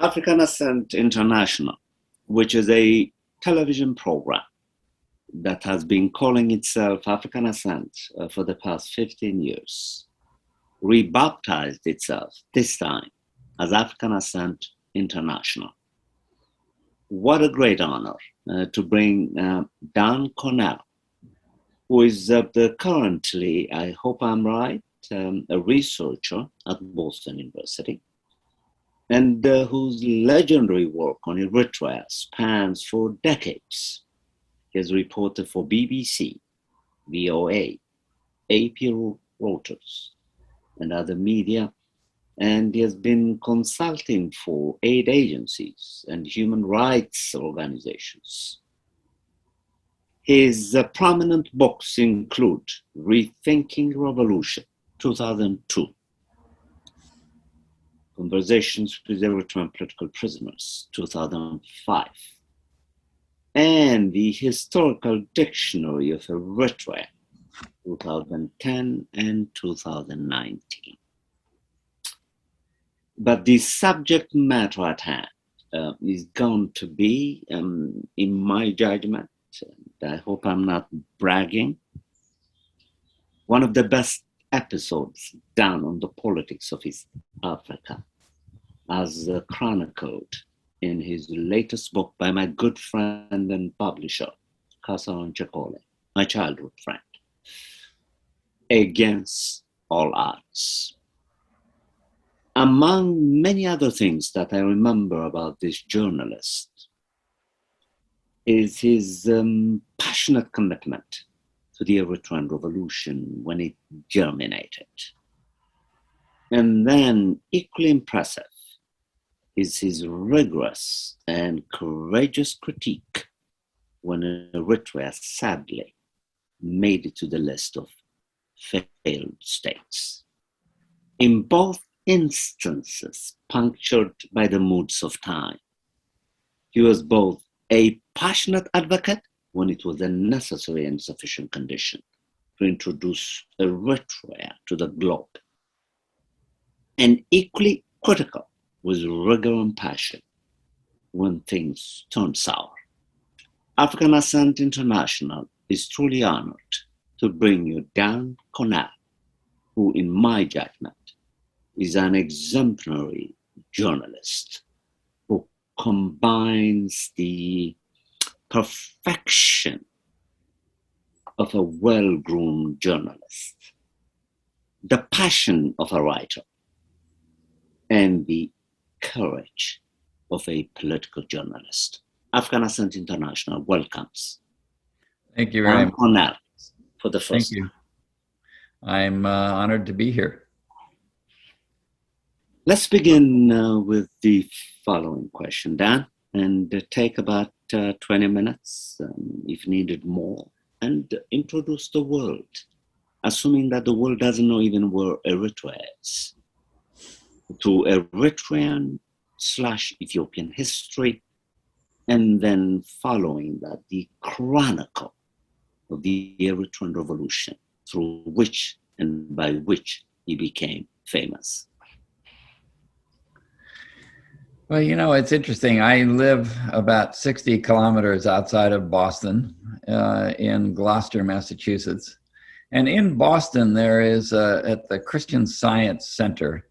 African Ascent International, which is a television program that has been calling itself African Ascent for the past 15 years, rebaptized itself this time as African Ascent International. What a great honor to bring Dan Connell, who is currently, I hope I'm right, a researcher at Boston University, and whose legendary work on Eritrea spans for decades. He has reported for BBC, VOA, AP Reuters, and other media, and he has been consulting for aid agencies and human rights organizations. His prominent books include Rethinking Revolution, 2002, Conversations with Eritrean Political Prisoners, 2005, and the Historical Dictionary of Eritrea, 2010 and 2019. But the subject matter at hand is going to be, in my judgment, and I hope I'm not bragging, one of the best episodes done on the politics of East Africa, as chronicled in his latest book by my good friend and publisher, Connell, my childhood friend, Against All Odds. Among many other things that I remember about this journalist is his passionate commitment to the Eritrean Revolution when it germinated. And then equally impressive is his rigorous and courageous critique when Eritrea sadly made it to the list of failed states. In both instances punctured by the moods of time, he was both a passionate advocate when it was a necessary and sufficient condition to introduce Eritrea to the globe, and equally critical with rigor and passion when things turned sour. African Ascent International is truly honored to bring you Dan Connell, who, in my judgment, is an exemplary journalist who combines the perfection of a well-groomed journalist, the passion of a writer, and the courage of a political journalist. African Ascent International welcomes. Thank you very much. Connell for the first Thank you. I'm honored to be here. Let's begin with the following question, Dan, and take about 20 minutes, if needed more, and introduce the world, assuming that the world doesn't know even where Eritrea is, to Eritrean/Ethiopian history, and then following that, the chronicle of the Eritrean Revolution, through which and by which he became famous. Well, you know, it's interesting. I live about 60 kilometers outside of Boston, in Gloucester, Massachusetts. And in Boston, there is, at the Christian Science Center,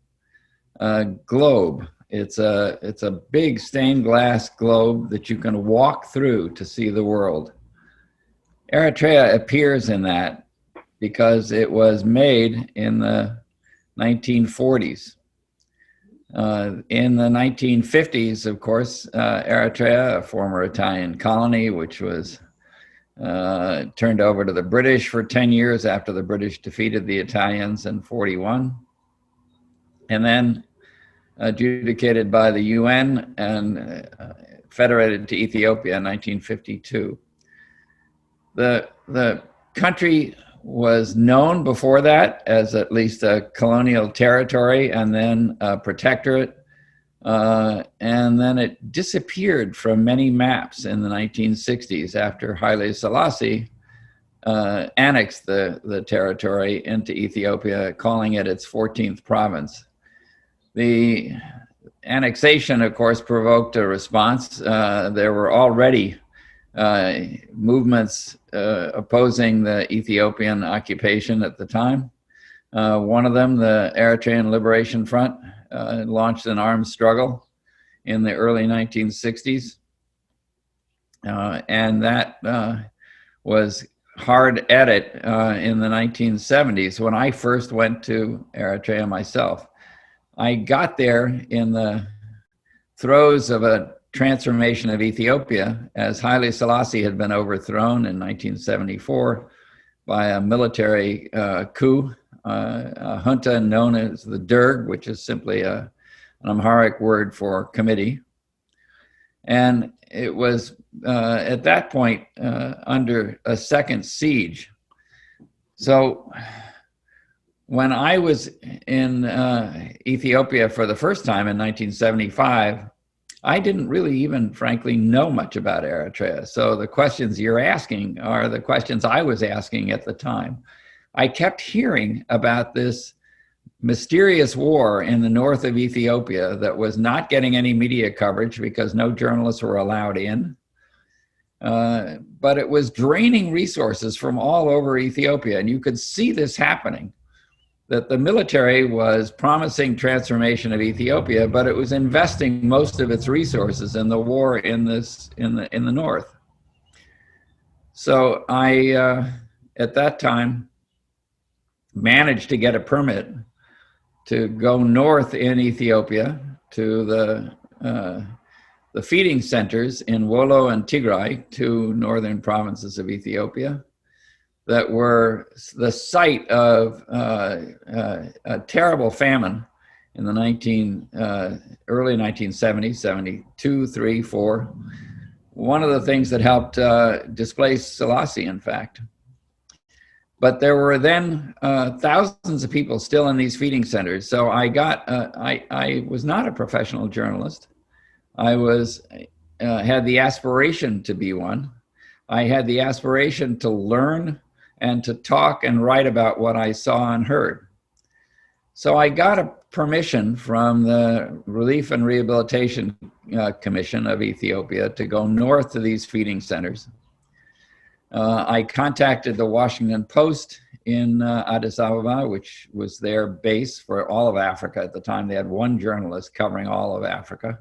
a globe. It's a big stained glass globe that you can walk through to see the world. Eritrea appears in that because it was made in the 1940s. In the 1950s, of course, Eritrea, a former Italian colony, which was turned over to the British for 10 years after the British defeated the Italians in 41, and then adjudicated by the UN and federated to Ethiopia in 1952. The country was known before that as at least a colonial territory and then a protectorate. And then it disappeared from many maps in the 1960s after Haile Selassie annexed the territory into Ethiopia, calling it its 14th province. annexation, of course, provoked a response. There were already movements opposing the Ethiopian occupation at the time. One of them, the Eritrean Liberation Front, launched an armed struggle in the early 1960s. And that was hard at it in the 1970s when I first went to Eritrea myself. I got there in the throes of a transformation of Ethiopia, as Haile Selassie had been overthrown in 1974 by a military coup, a junta known as the Derg, which is simply an Amharic word for committee. And it was at that point under a second siege. So when I was in Ethiopia for the first time in 1975, I didn't really even, frankly, know much about Eritrea. So the questions you're asking are the questions I was asking at the time. I kept hearing about this mysterious war in the north of Ethiopia that was not getting any media coverage because no journalists were allowed in. But it was draining resources from all over Ethiopia. And you could see this happening, that the military was promising transformation of Ethiopia, but it was investing most of its resources in the war in the north. So I, at that time, managed to get a permit to go north in Ethiopia to the feeding centers in Wollo and Tigray, two northern provinces of Ethiopia, that were the site of a terrible famine in the early 1970s, 72, 3, 4. One of the things that helped displace Selassie, in fact. But there were then thousands of people still in these feeding centers. So I was not a professional journalist. I had the aspiration to be one. I had the aspiration to learn and to talk and write about what I saw and heard. So I got a permission from the Relief and Rehabilitation Commission of Ethiopia to go north to these feeding centers. I contacted the Washington Post in Addis Ababa, which was their base for all of Africa at the time. They had one journalist covering all of Africa,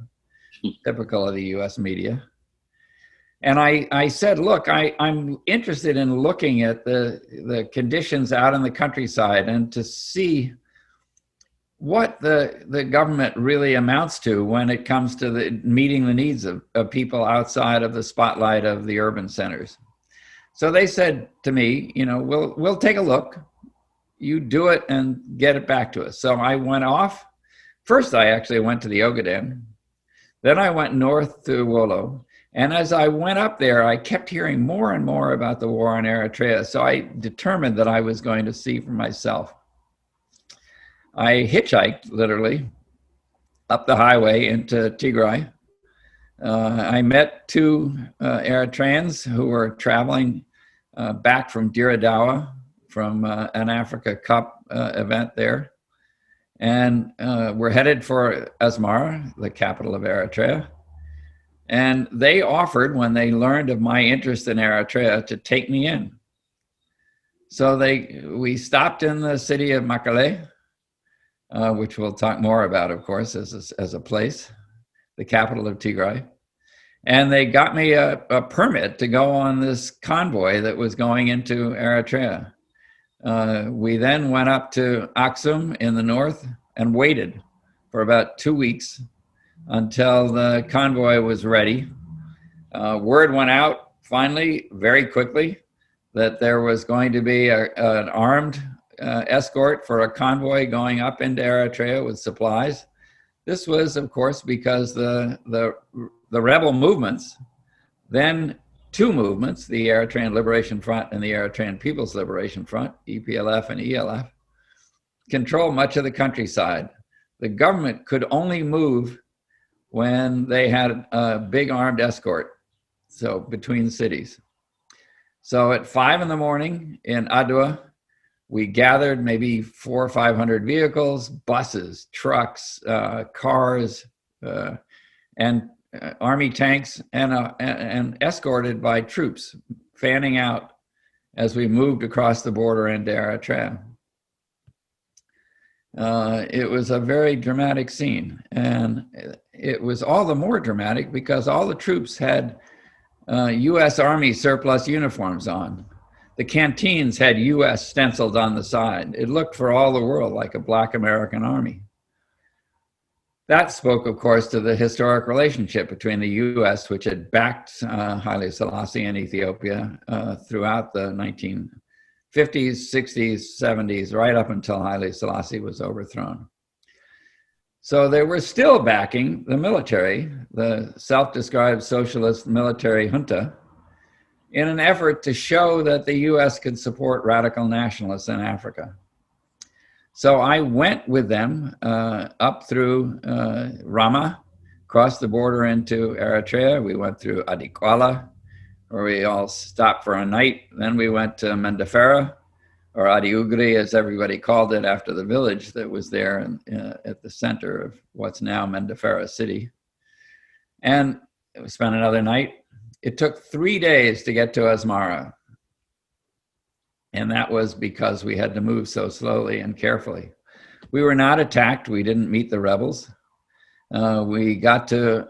typical of the US media. And I said, look, I'm interested in looking at the conditions out in the countryside and to see what the government really amounts to when it comes to meeting the needs of people outside of the spotlight of the urban centers. So they said to me, we'll take a look. You do it and get it back to us. So I went off. First, I actually went to the Ogaden. Then I went north to Wollo. And as I went up there, I kept hearing more and more about the war in Eritrea. So I determined that I was going to see for myself. I hitchhiked, literally, up the highway into Tigray. I met two Eritreans who were traveling back from Diradawa from an Africa Cup event there. And we're headed for Asmara, the capital of Eritrea. And they offered, when they learned of my interest in Eritrea, to take me in. So we stopped in the city of Mekelle, which we'll talk more about, of course, as a place, the capital of Tigray. And they got me a permit to go on this convoy that was going into Eritrea. We then went up to Aksum in the north and waited for about 2 weeks until the convoy was ready. Word went out finally, very quickly, that there was going to be an armed escort for a convoy going up into Eritrea with supplies. This was, of course, because the rebel movements, then two movements, the Eritrean Liberation Front and the Eritrean People's Liberation Front, EPLF and ELF, control much of the countryside. The government could only move when they had a big armed escort, so between cities. So at 5 a.m. in Adwa, we gathered maybe 400 or 500 vehicles, buses, trucks, cars, and army tanks and escorted by troops fanning out as we moved across the border into Eritrea. It was a very dramatic scene, and it was all the more dramatic because all the troops had U.S. Army surplus uniforms on. The canteens had U.S. stenciled on the side. It looked for all the world like a Black American army. That spoke, of course, to the historic relationship between the U.S., which had backed Haile Selassie and Ethiopia throughout the 1950s, 60s, 70s, right up until Haile Selassie was overthrown. So they were still backing the military, the self-described socialist military junta, in an effort to show that the U.S. could support radical nationalists in Africa. So I went with them up through Rama, crossed the border into Eritrea. We went through Adikwala, where we all stopped for a night. Then we went to Mendefera, or Adiugri, as everybody called it, after the village that was there at the center of what's now Mendefera city. And we spent another night. It took 3 days to get to Asmara. And that was because we had to move so slowly and carefully. We were not attacked. We didn't meet the rebels. We got to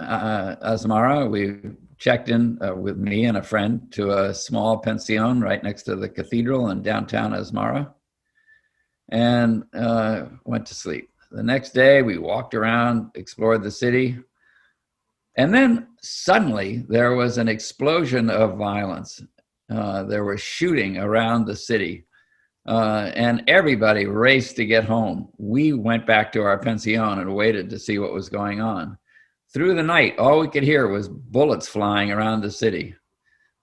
Asmara. We checked in with me and a friend to a small pension right next to the cathedral in downtown Asmara, and went to sleep. The next day, we walked around, explored the city, and then suddenly there was an explosion of violence. There was shooting around the city, and everybody raced to get home. We went back to our pension and waited to see what was going on. Through the night, all we could hear was bullets flying around the city.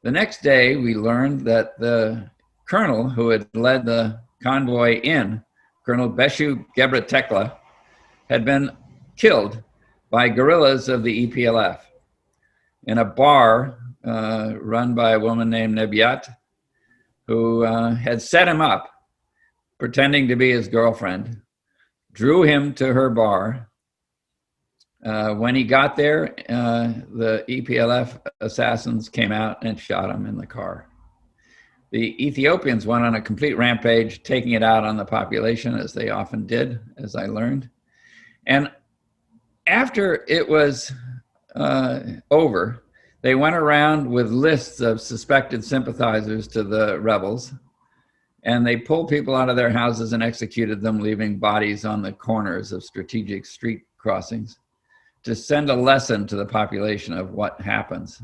The next day, we learned that the colonel who had led the convoy in, Colonel Beshu Gebretekla, had been killed by guerrillas of the EPLF in a bar run by a woman named Nebiat, who had set him up, pretending to be his girlfriend, drew him to her bar. When he got there, the EPLF assassins came out and shot him in the car. The Ethiopians went on a complete rampage, taking it out on the population, as they often did, as I learned. And after it was over, they went around with lists of suspected sympathizers to the rebels, and they pulled people out of their houses and executed them, leaving bodies on the corners of strategic street crossings to send a lesson to the population of what happens.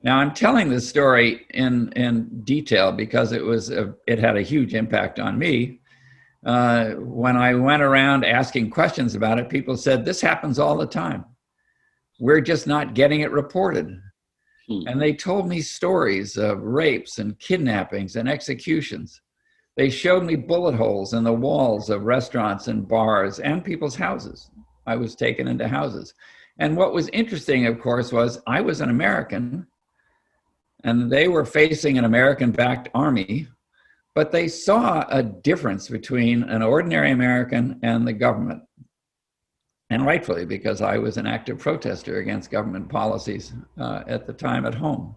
Now, I'm telling this story in detail because it had a huge impact on me. When I went around asking questions about it, people said, this happens all the time. We're just not getting it reported. And they told me stories of rapes and kidnappings and executions. They showed me bullet holes in the walls of restaurants and bars and people's houses. I was taken into houses. And what was interesting, of course, was I was an American and they were facing an American-backed army, but they saw a difference between an ordinary American and the government. And rightfully, because I was an active protester against government policies at the time at home.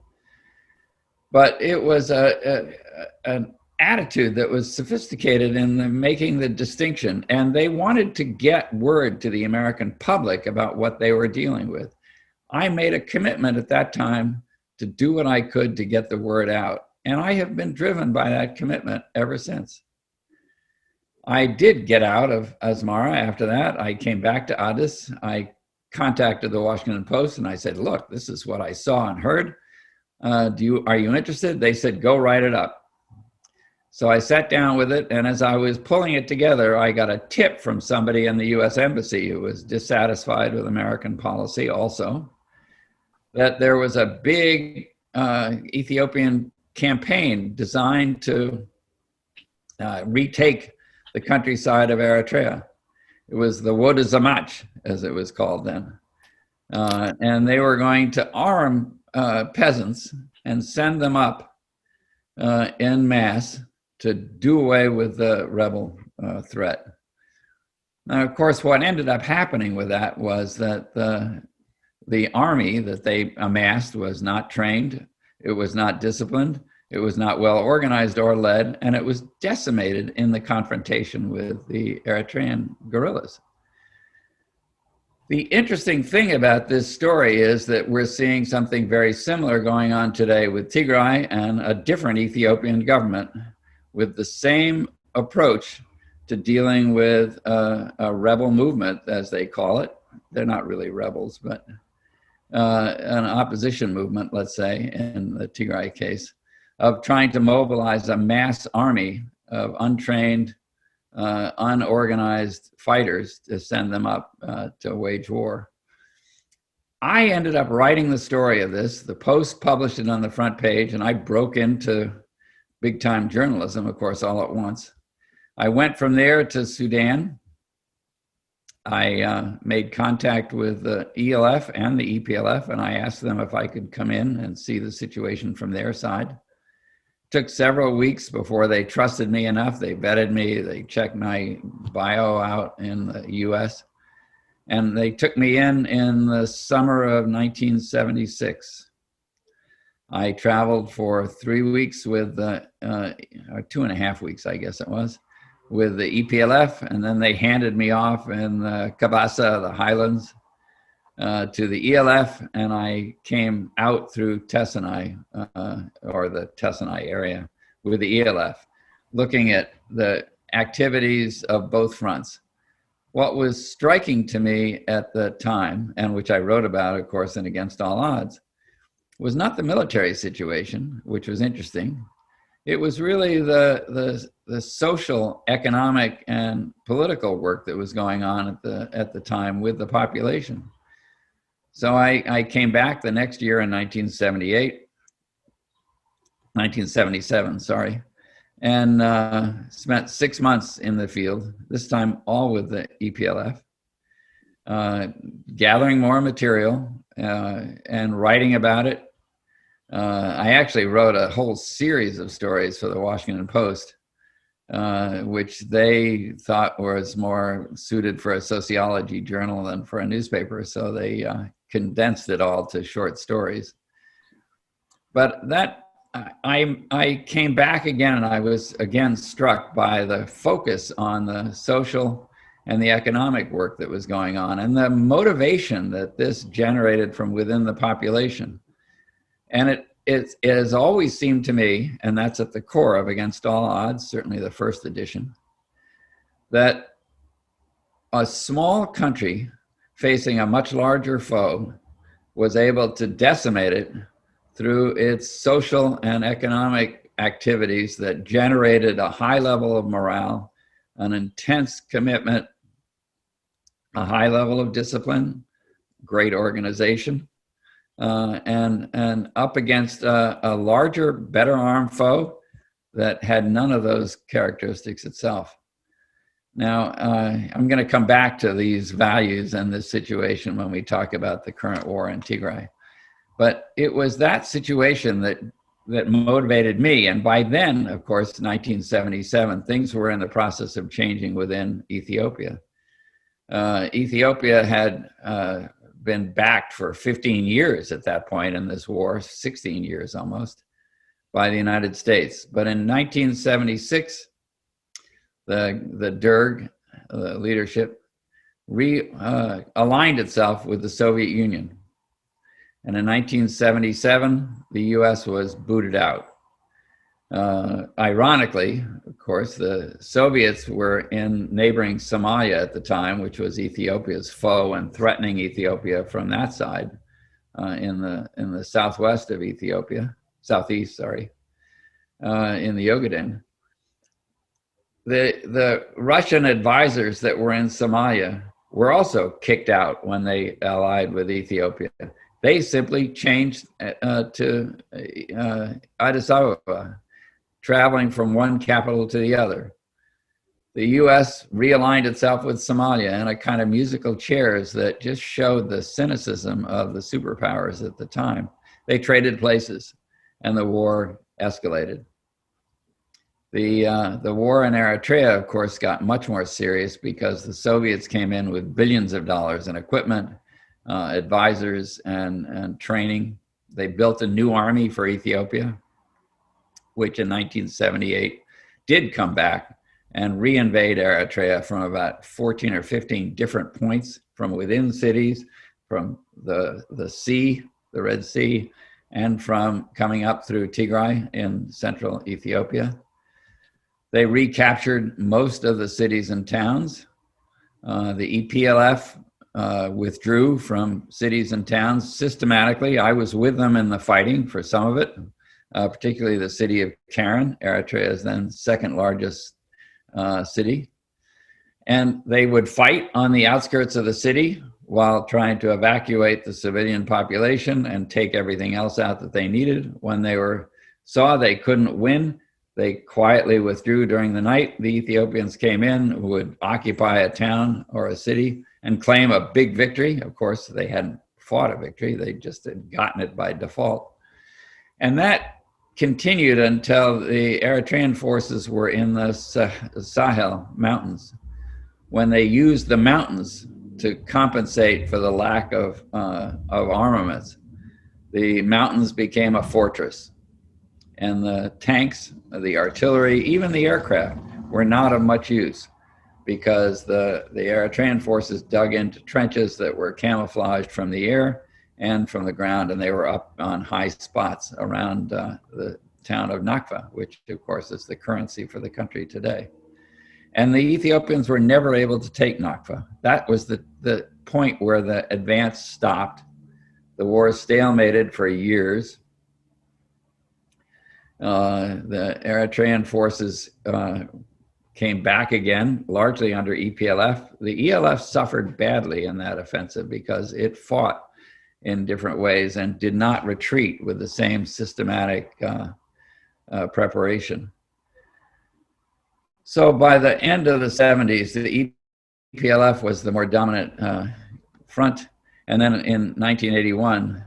But it was an attitude that was sophisticated in making the distinction, and they wanted to get word to the American public about what they were dealing with. I made a commitment at that time to do what I could to get the word out, and I have been driven by that commitment ever since. I did get out of Asmara after that. I came back to Addis. I contacted the Washington Post and I said, look, this is what I saw and heard. Are you interested? They said, go write it up. So I sat down with it, and as I was pulling it together, I got a tip from somebody in the US Embassy who was dissatisfied with American policy also, that there was a big Ethiopian campaign designed to retake the countryside of Eritrea. It was the Woda Zamach, as it was called then. And they were going to arm peasants and send them up en masse to do away with the rebel threat. Now, of course, what ended up happening with that was that the army that they amassed was not trained, it was not disciplined, it was not well organized or led, and it was decimated in the confrontation with the Eritrean guerrillas. The interesting thing about this story is that we're seeing something very similar going on today with Tigray and a different Ethiopian government with the same approach to dealing with a rebel movement, as they call it. They're not really rebels, but an opposition movement, let's say, in the Tigray case, of trying to mobilize a mass army of untrained, unorganized fighters to send them up to wage war. I ended up writing the story of this. The Post published it on the front page, and I broke into big-time journalism, of course, all at once. I went from there to Sudan. I made contact with the ELF and the EPLF, and I asked them if I could come in and see the situation from their side. Took several weeks before they trusted me enough. They vetted me, they checked my bio out in the US, and they took me in the summer of 1976. I traveled for 3 weeks with, or 2.5 weeks, I guess it was, with the EPLF, and then they handed me off in the Kabasa, the highlands, to the ELF, and I came out through Tessenai, or the Tessenai area, with the ELF, looking at the activities of both fronts. What was striking to me at the time, and which I wrote about, of course, in Against All Odds, was not the military situation, which was interesting. It was really the social, economic, and political work that was going on at the time with the population. So I came back the next year in 1977, sorry, and spent 6 months in the field, this time all with the EPLF, gathering more material and writing about it. I actually wrote a whole series of stories for the Washington Post, which they thought was more suited for a sociology journal than for a newspaper. So they condensed it all to short stories. But that I came back again, and I was again struck by the focus on the social and the economic work that was going on and the motivation that this generated from within the population. And it has always seemed to me, and that's at the core of Against All Odds, certainly the first edition, that a small country facing a much larger foe was able to decimate it through its social and economic activities that generated a high level of morale, an intense commitment, a high level of discipline, great organization, and up against a larger, better armed foe that had none of those characteristics itself. Now, I'm going to come back to these values and this situation when we talk about the current war in Tigray. But it was that situation that motivated me. And by then, of course, 1977, things were in the process of changing within Ethiopia. Ethiopia had been backed for 15 years at that point in this war, 16 years almost, by the United States. But in 1976, the Derg leadership aligned itself with the Soviet Union. And in 1977, the US was booted out. Ironically, of course, the Soviets were in neighboring Somalia at the time, which was Ethiopia's foe and threatening Ethiopia from that side, in the southwest of Ethiopia, southeast, sorry, in the Ogaden. The Russian advisors that were in Somalia were also kicked out when they allied with Ethiopia. They simply changed to Addis Ababa, traveling from one capital to the other. The US realigned itself with Somalia in a kind of musical chairs that just showed the cynicism of the superpowers at the time. They traded places and the war escalated. The war in Eritrea, of course, got much more serious because the Soviets came in with billions of dollars in equipment, advisors, and training. They built a new army for Ethiopia, which in 1978 did come back and reinvade Eritrea from about 14 or 15 different points from within cities, from the sea, the Red Sea, and from coming up through Tigray in central Ethiopia. They recaptured most of the cities and towns. The EPLF withdrew from cities and towns systematically. I was with them in the fighting for some of it, particularly the city of Karen, Eritrea's then second largest city. And they would fight on the outskirts of the city while trying to evacuate the civilian population and take everything else out that they needed. When they saw they couldn't win, they quietly withdrew during the night. The Ethiopians came in, would occupy a town or a city and claim a big victory. Of course, they hadn't fought a victory. They just had gotten it by default. And that continued until the Eritrean forces were in the Sahel mountains, when they used the mountains to compensate for the lack of armaments. The mountains became a fortress. And the tanks, the artillery, even the aircraft were not of much use because the Eritrean forces dug into trenches that were camouflaged from the air and from the ground, and they were up on high spots around the town of Nakfa, which of course is the currency for the country today. And the Ethiopians were never able to take Nakfa. That was the point where the advance stopped. The war stalemated for years. The Eritrean forces came back again, largely under EPLF. The ELF suffered badly in that offensive because it fought in different ways and did not retreat with the same systematic preparation. So by the end of the 70s, the EPLF was the more dominant front. And then in 1981,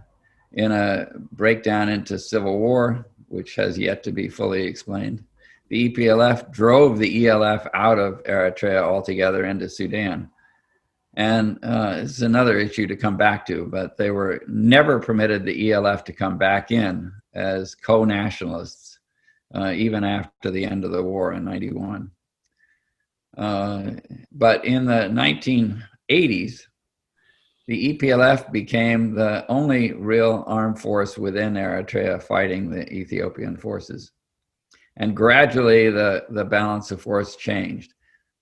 in a breakdown into civil war, which has yet to be fully explained, the EPLF drove the ELF out of Eritrea altogether into Sudan. And this is another issue to come back to, but they were never permitted the ELF to come back in as co-nationalists, even after the end of the war in 91. But in the 1980s, the EPLF became the only real armed force within Eritrea fighting the Ethiopian forces. And gradually the balance of force changed.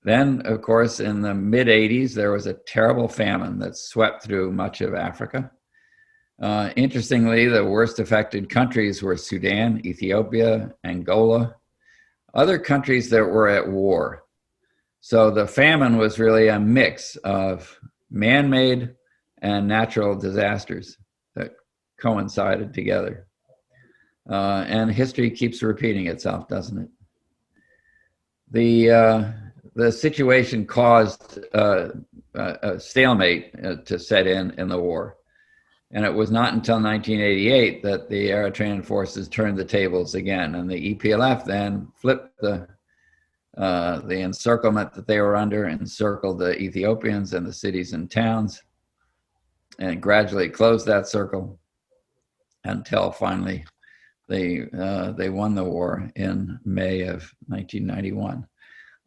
Then, of course, in the mid-80s, there was a terrible famine that swept through much of Africa. Interestingly, the worst affected countries were Sudan, Ethiopia, Angola, other countries that were at war. So the famine was really a mix of man-made and natural disasters that coincided together. And history keeps repeating itself, doesn't it? The situation caused a stalemate to set in the war. And it was not until 1988 that the Eritrean forces turned the tables again. And the EPLF then flipped the encirclement that they were under, encircled the Ethiopians and the cities and towns, and gradually closed that circle until finally they won the war in May of 1991.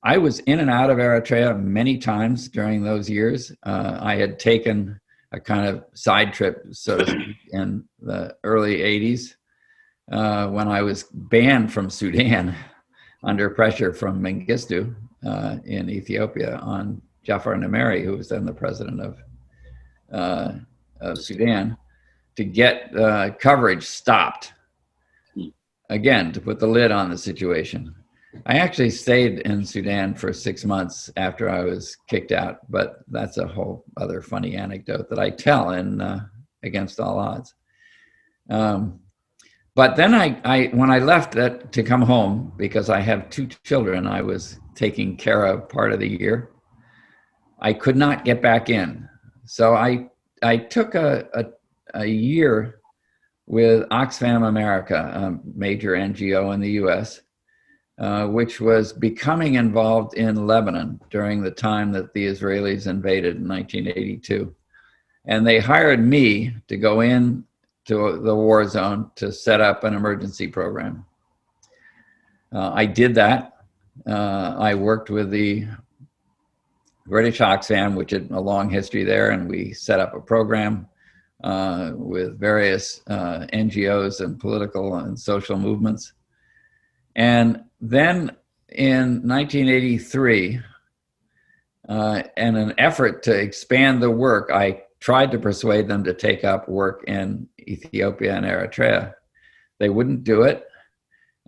I was in and out of Eritrea many times during those years. I had taken a kind of side trip, so to speak, in the early 80s when I was banned from Sudan under pressure from Mengistu in Ethiopia on Jafar Numeri, who was then the president of Sudan, to get coverage stopped, again, to put the lid on the situation. I actually stayed in Sudan for 6 months after I was kicked out, but that's a whole other funny anecdote that I tell in Against All Odds. But then when I left to come home, because I have 2 children I was taking care of part of the year, I could not get back in. So I took a year with Oxfam America, a major NGO in the US, which was becoming involved in Lebanon during the time that the Israelis invaded in 1982. And they hired me to go in to the war zone to set up an emergency program. I did that. I worked with the British Oxfam, which had a long history there, and we set up a program with various NGOs and political and social movements. And then in 1983, in an effort to expand the work, I tried to persuade them to take up work in Ethiopia and Eritrea. They wouldn't do it,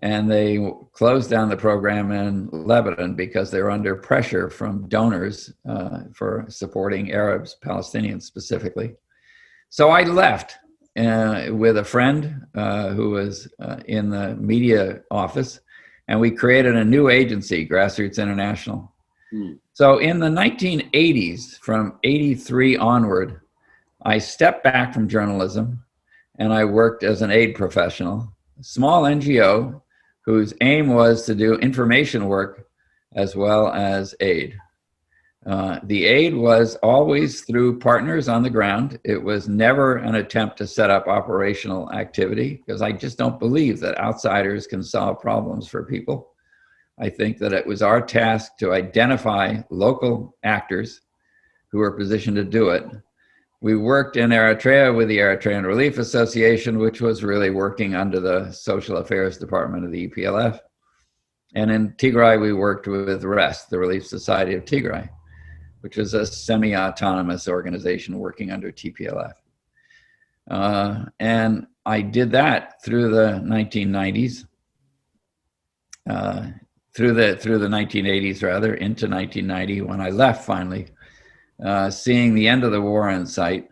and they closed down the program in Lebanon because they were under pressure from donors for supporting Arabs, Palestinians specifically. So I left with a friend who was in the media office, and we created a new agency, Grassroots International. So in the 1980s, from 83 onward, I stepped back from journalism and I worked as an aid professional, a small NGO whose aim was to do information work as well as aid. The aid was always through partners on the ground. It was never an attempt to set up operational activity, because I just don't believe that outsiders can solve problems for people. I think that it was our task to identify local actors who were positioned to do it. We worked in Eritrea with the Eritrean Relief Association, which was really working under the Social Affairs Department of the EPLF. And in Tigray, we worked with REST, the Relief Society of Tigray, which was a semi-autonomous organization working under TPLF. And I did that through the 1990s. Through the 1980s, rather, into 1990, when I left finally, seeing the end of the war in sight,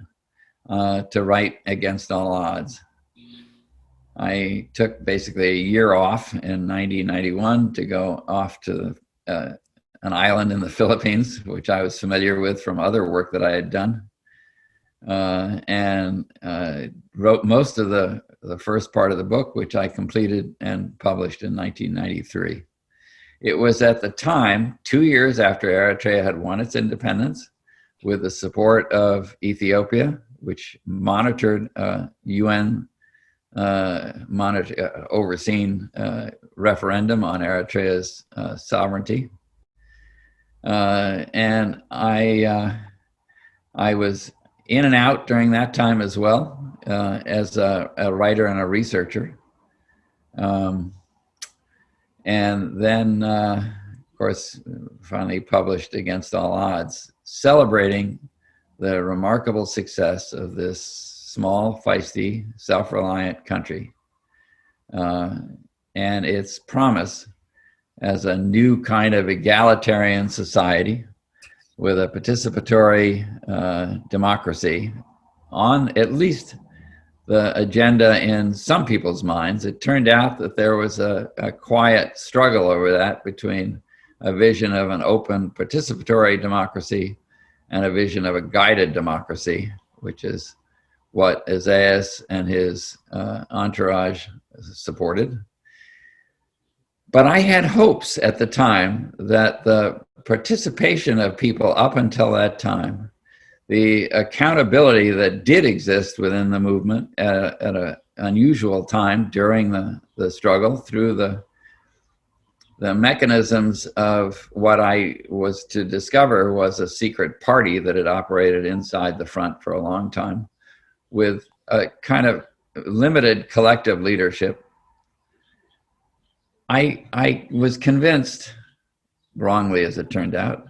to write Against All Odds. I took basically a year off in 1991 to go off to an island in the Philippines, which I was familiar with from other work that I had done, and wrote most of the first part of the book, which I completed and published in 1993. It was at the time, 2 years after Eritrea had won its independence, with the support of Ethiopia, which monitored UN overseen referendum on Eritrea's sovereignty. And I was in and out during that time as well, as a writer and a researcher. And then, of course, finally published Against All Odds, celebrating the remarkable success of this small, feisty, self-reliant country, and its promise as a new kind of egalitarian society with a participatory democracy on at least the agenda in some people's minds. It turned out that there was a quiet struggle over that between a vision of an open participatory democracy and a vision of a guided democracy, which is what Isaias and his entourage supported. But I had hopes at the time that the participation of people up until that time, the accountability that did exist within the movement at an unusual time during the struggle, through the mechanisms of what I was to discover was a secret party that had operated inside the front for a long time, with a kind of limited collective leadership. I was convinced, wrongly as it turned out,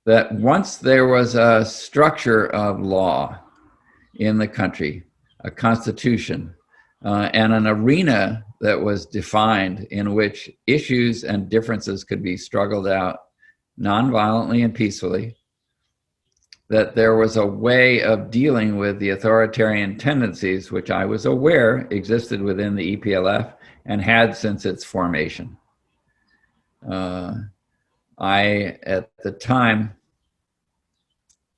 that once there was a structure of law in the country, a constitution, and an arena that was defined in which issues and differences could be struggled out nonviolently and peacefully, that there was a way of dealing with the authoritarian tendencies which I was aware existed within the EPLF and had since its formation. I, at the time,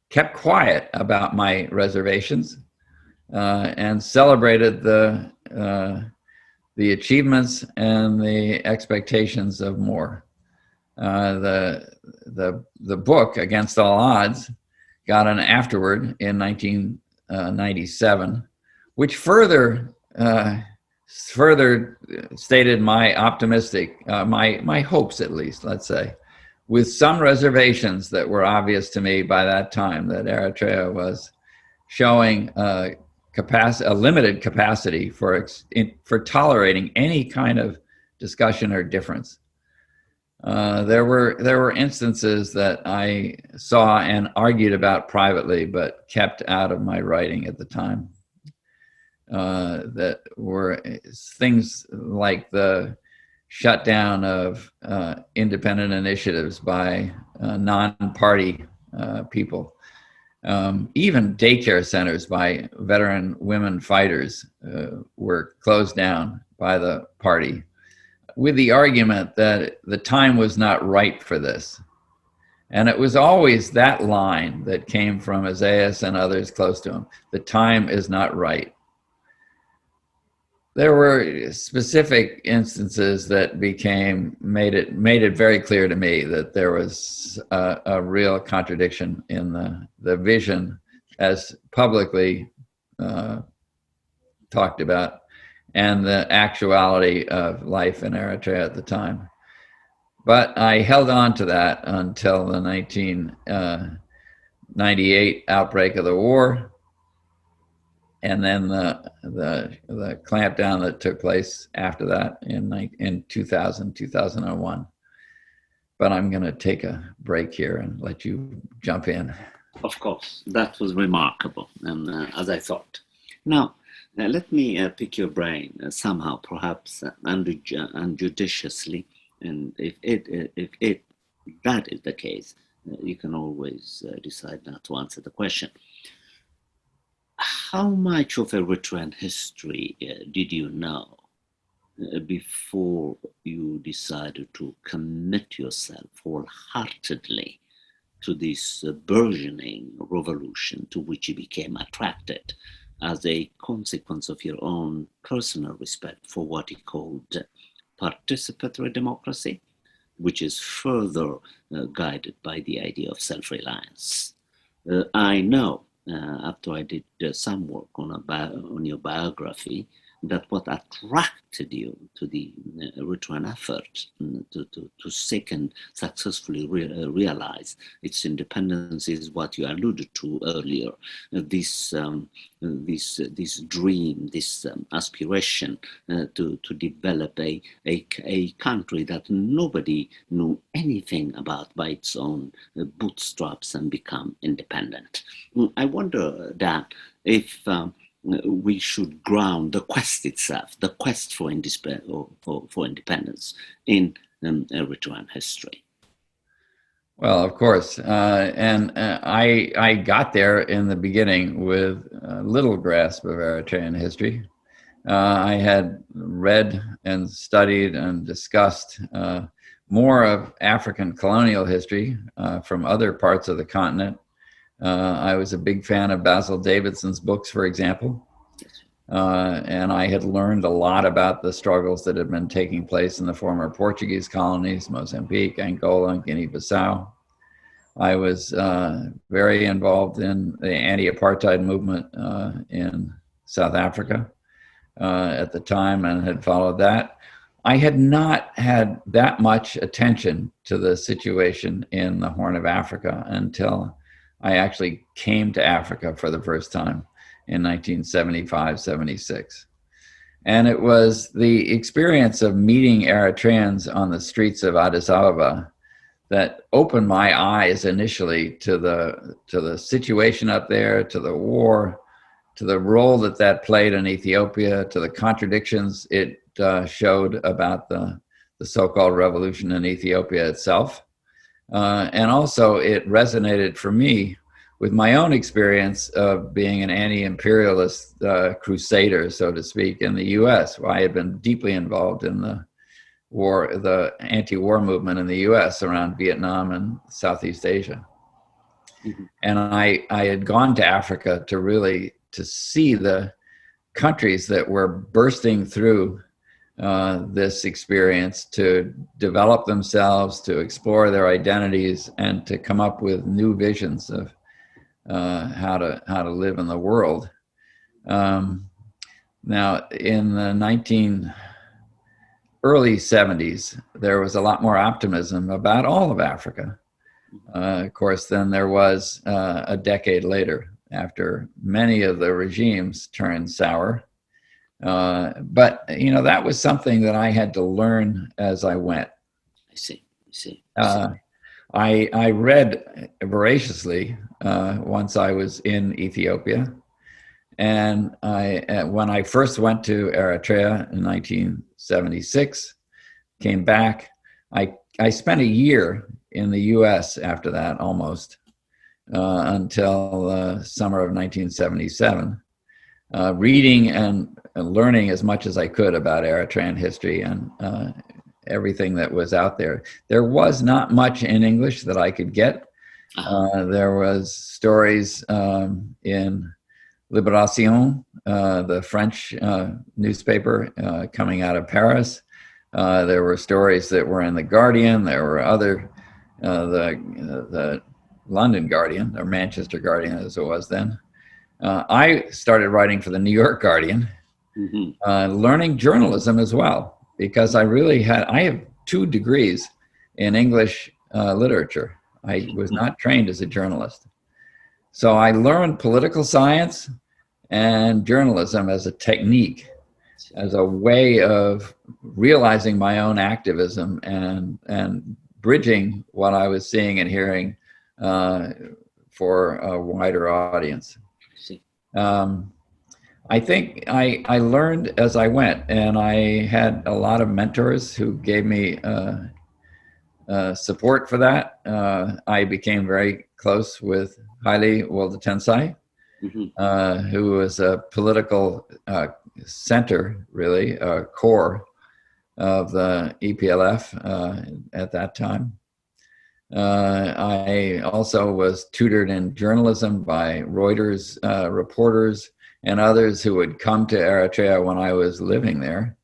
kept quiet about my reservations and celebrated the the achievements and the expectations of more. The book, Against All Odds, got an afterword in 1997, which further stated my optimistic, my hopes at least, let's say, with some reservations that were obvious to me by that time, that Eritrea was showing a limited capacity for tolerating any kind of discussion or difference. There were instances that I saw and argued about privately, but kept out of my writing at the time. That were things like the shutdown of independent initiatives by non-party people. Even daycare centers by veteran women fighters were closed down by the party, with the argument that the time was not right for this. And it was always that line that came from Isaias and others close to him: the time is not right. There were specific instances that made it very clear to me that there was a real contradiction in the vision as publicly talked about and the actuality of life in Eritrea at the time. But I held on to that until the 1998 outbreak of the war, and then the clampdown that took place after that in 2000, 2001. But I'm going to take a break here and let you jump in. Of course, that was remarkable, and as I thought. Now, let me pick your brain somehow, perhaps unjudiciously, and if that is the case, you can always decide not to answer the question. How much of Eritrean history did you know before you decided to commit yourself wholeheartedly to this burgeoning revolution to which you became attracted as a consequence of your own personal respect for what he called participatory democracy, which is further guided by the idea of self-reliance? I know, after I did some work on your biography, that what attracted you to the Eritrean effort to seek and successfully realize its independence is what you alluded to earlier. This dream, this aspiration to develop a country that nobody knew anything about by its own bootstraps and become independent. I wonder that if we should ground the quest itself, the quest for independence in Eritrean history. Well, of course. I got there in the beginning with little grasp of Eritrean history. I had read and studied and discussed more of African colonial history from other parts of the continent. I was a big fan of Basil Davidson's books, for example. And I had learned a lot about the struggles that had been taking place in the former Portuguese colonies, Mozambique, Angola, and Guinea-Bissau. I was very involved in the anti-apartheid movement in South Africa at the time and had followed that. I had not had that much attention to the situation in the Horn of Africa until I actually came to Africa for the first time in 1975, 76. And it was the experience of meeting Eritreans on the streets of Addis Ababa that opened my eyes initially to the situation up there, to the war, to the role that played in Ethiopia, to the contradictions it showed about the so-called revolution in Ethiopia itself. And also it resonated for me with my own experience of being an anti-imperialist crusader, so to speak, in the US, where I had been deeply involved in the anti-war movement in the US around Vietnam and Southeast Asia. Mm-hmm. And I had gone to Africa to see the countries that were bursting through this experience to develop themselves, to explore their identities, and to come up with new visions of how to live in the world. Now, in the early 70s, there was a lot more optimism about all of Africa, of course, than there was a decade later, after many of the regimes turned sour. But, that was something that I had to learn as I went. I see. I read voraciously once I was in Ethiopia. And when I first went to Eritrea in 1976, came back, I spent a year in the US after that, almost, until summer of 1977, reading and learning as much as I could about Eritrean history and everything that was out there. There was not much in English that I could get. There was stories in Libération, the French newspaper coming out of Paris. There were stories that were in The Guardian. There were other, the London Guardian, or Manchester Guardian as it was then. I started writing for the New York Guardian, learning journalism as well, because I have 2 degrees in English literature. I was not trained as a journalist. So I learned political science and journalism as a technique, as a way of realizing my own activism and bridging what I was seeing and hearing for a wider audience. I think I learned as I went, and I had a lot of mentors who gave me support for that. I became very close with Haile Woldetensai, who was a political center, really, core of the EPLF at that time. I also was tutored in journalism by Reuters reporters and others who would come to Eritrea when I was living there.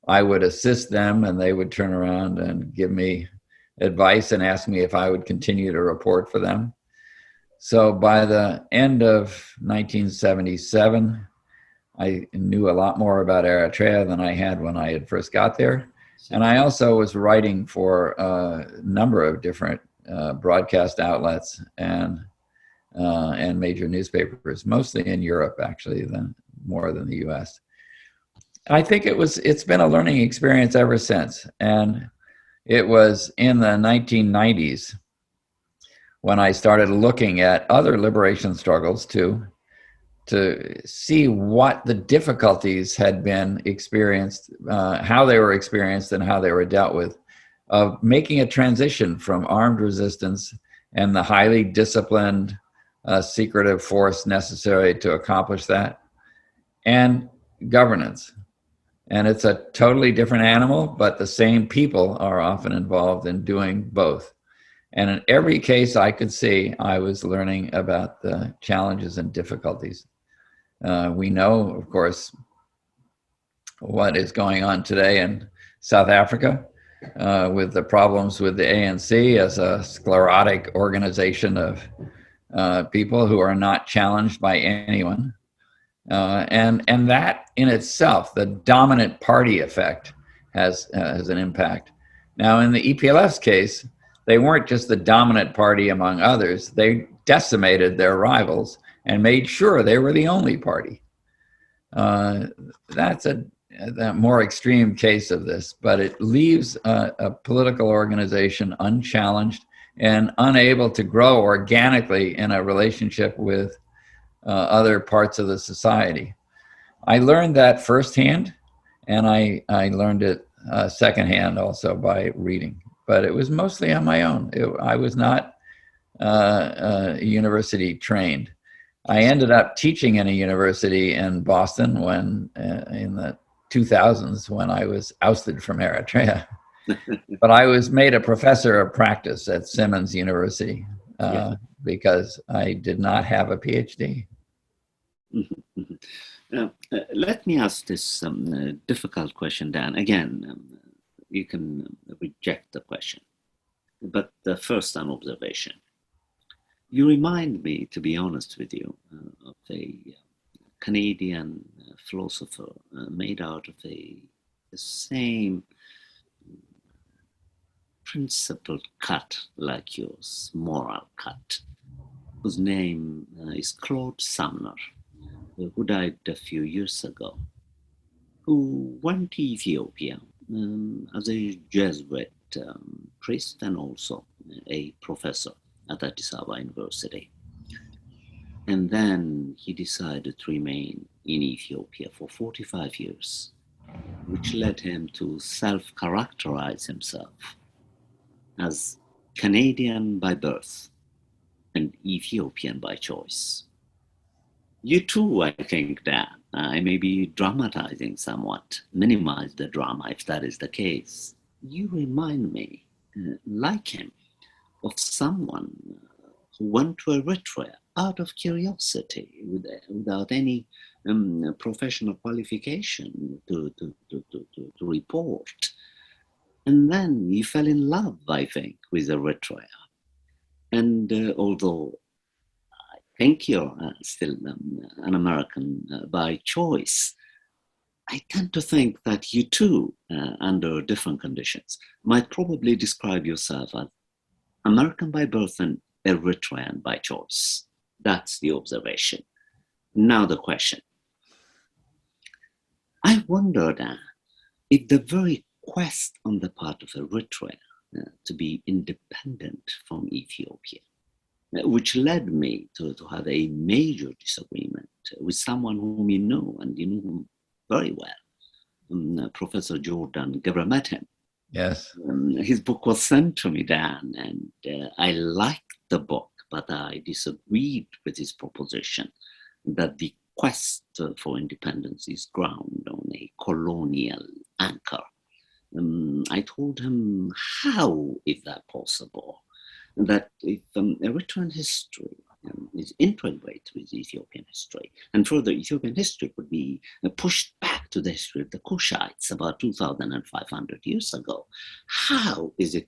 I would assist them, and they would turn around and give me advice and ask me if I would continue to report for them. So by the end of 1977, I knew a lot more about Eritrea than I had when I had first got there. And I also was writing for a number of different broadcast outlets and major newspapers, mostly in Europe, actually, more than the US. I think it's been a learning experience ever since. And it was in the 1990s when I started looking at other liberation struggles to see what the difficulties had been experienced, how they were experienced and how they were dealt with, of making a transition from armed resistance and the highly disciplined, secretive force necessary to accomplish that, and governance. And it's a totally different animal, but the same people are often involved in doing both. And in every case I could see, I was learning about the challenges and difficulties. We know, of course, what is going on today in South Africa with the problems with the ANC as a sclerotic organization of people who are not challenged by anyone. And that in itself, the dominant party effect has an impact. Now, in the EPLF's case, they weren't just the dominant party among others. They decimated their rivals and made sure they were the only party. That's a more extreme case of this, but it leaves a political organization unchallenged and unable to grow organically in a relationship with other parts of the society. I learned that firsthand, and I learned it secondhand also by reading, but it was mostly on my own. I was not university trained. I ended up teaching in a university in Boston when in the 2000s when I was ousted from Eritrea. But I was made a professor of practice at Simmons University because I did not have a PhD. Let me ask this difficult question, Dan. Again, you can reject the question. But first, an observation. You remind me, to be honest with you, of a Canadian philosopher made out of the same principled cut like yours, moral cut, whose name is Claude Sumner, who died a few years ago, who went to Ethiopia as a Jesuit priest and also a professor at Addis Ababa University. And then he decided to remain in Ethiopia for 45 years, which led him to self-characterize himself as Canadian by birth and Ethiopian by choice. You too, I think, Dan, I may be dramatizing somewhat, minimize the drama if that is the case. You remind me, like him, of someone who went to Eritrea out of curiosity, without any professional qualification to report. And then he fell in love, I think, with Eritrea. And although I think you're still an American by choice, I tend to think that you too, under different conditions, might probably describe yourself as American by birth and Eritrean by choice. That's the observation. Now the question. I wondered if the very quest on the part of Eritrea to be independent from Ethiopia, which led me to have a major disagreement with someone whom you know, and you know him very well, Professor Jordan Gabramedhin. Yes. His book was sent to me, Dan, and I liked the book, but I disagreed with his proposition that the quest for independence is grounded on a colonial anchor. I told him, how is that possible? That if Eritrean history is integrated with Ethiopian history, and further, Ethiopian history could be pushed back to the history of the Kushites about 2,500 years ago. How is it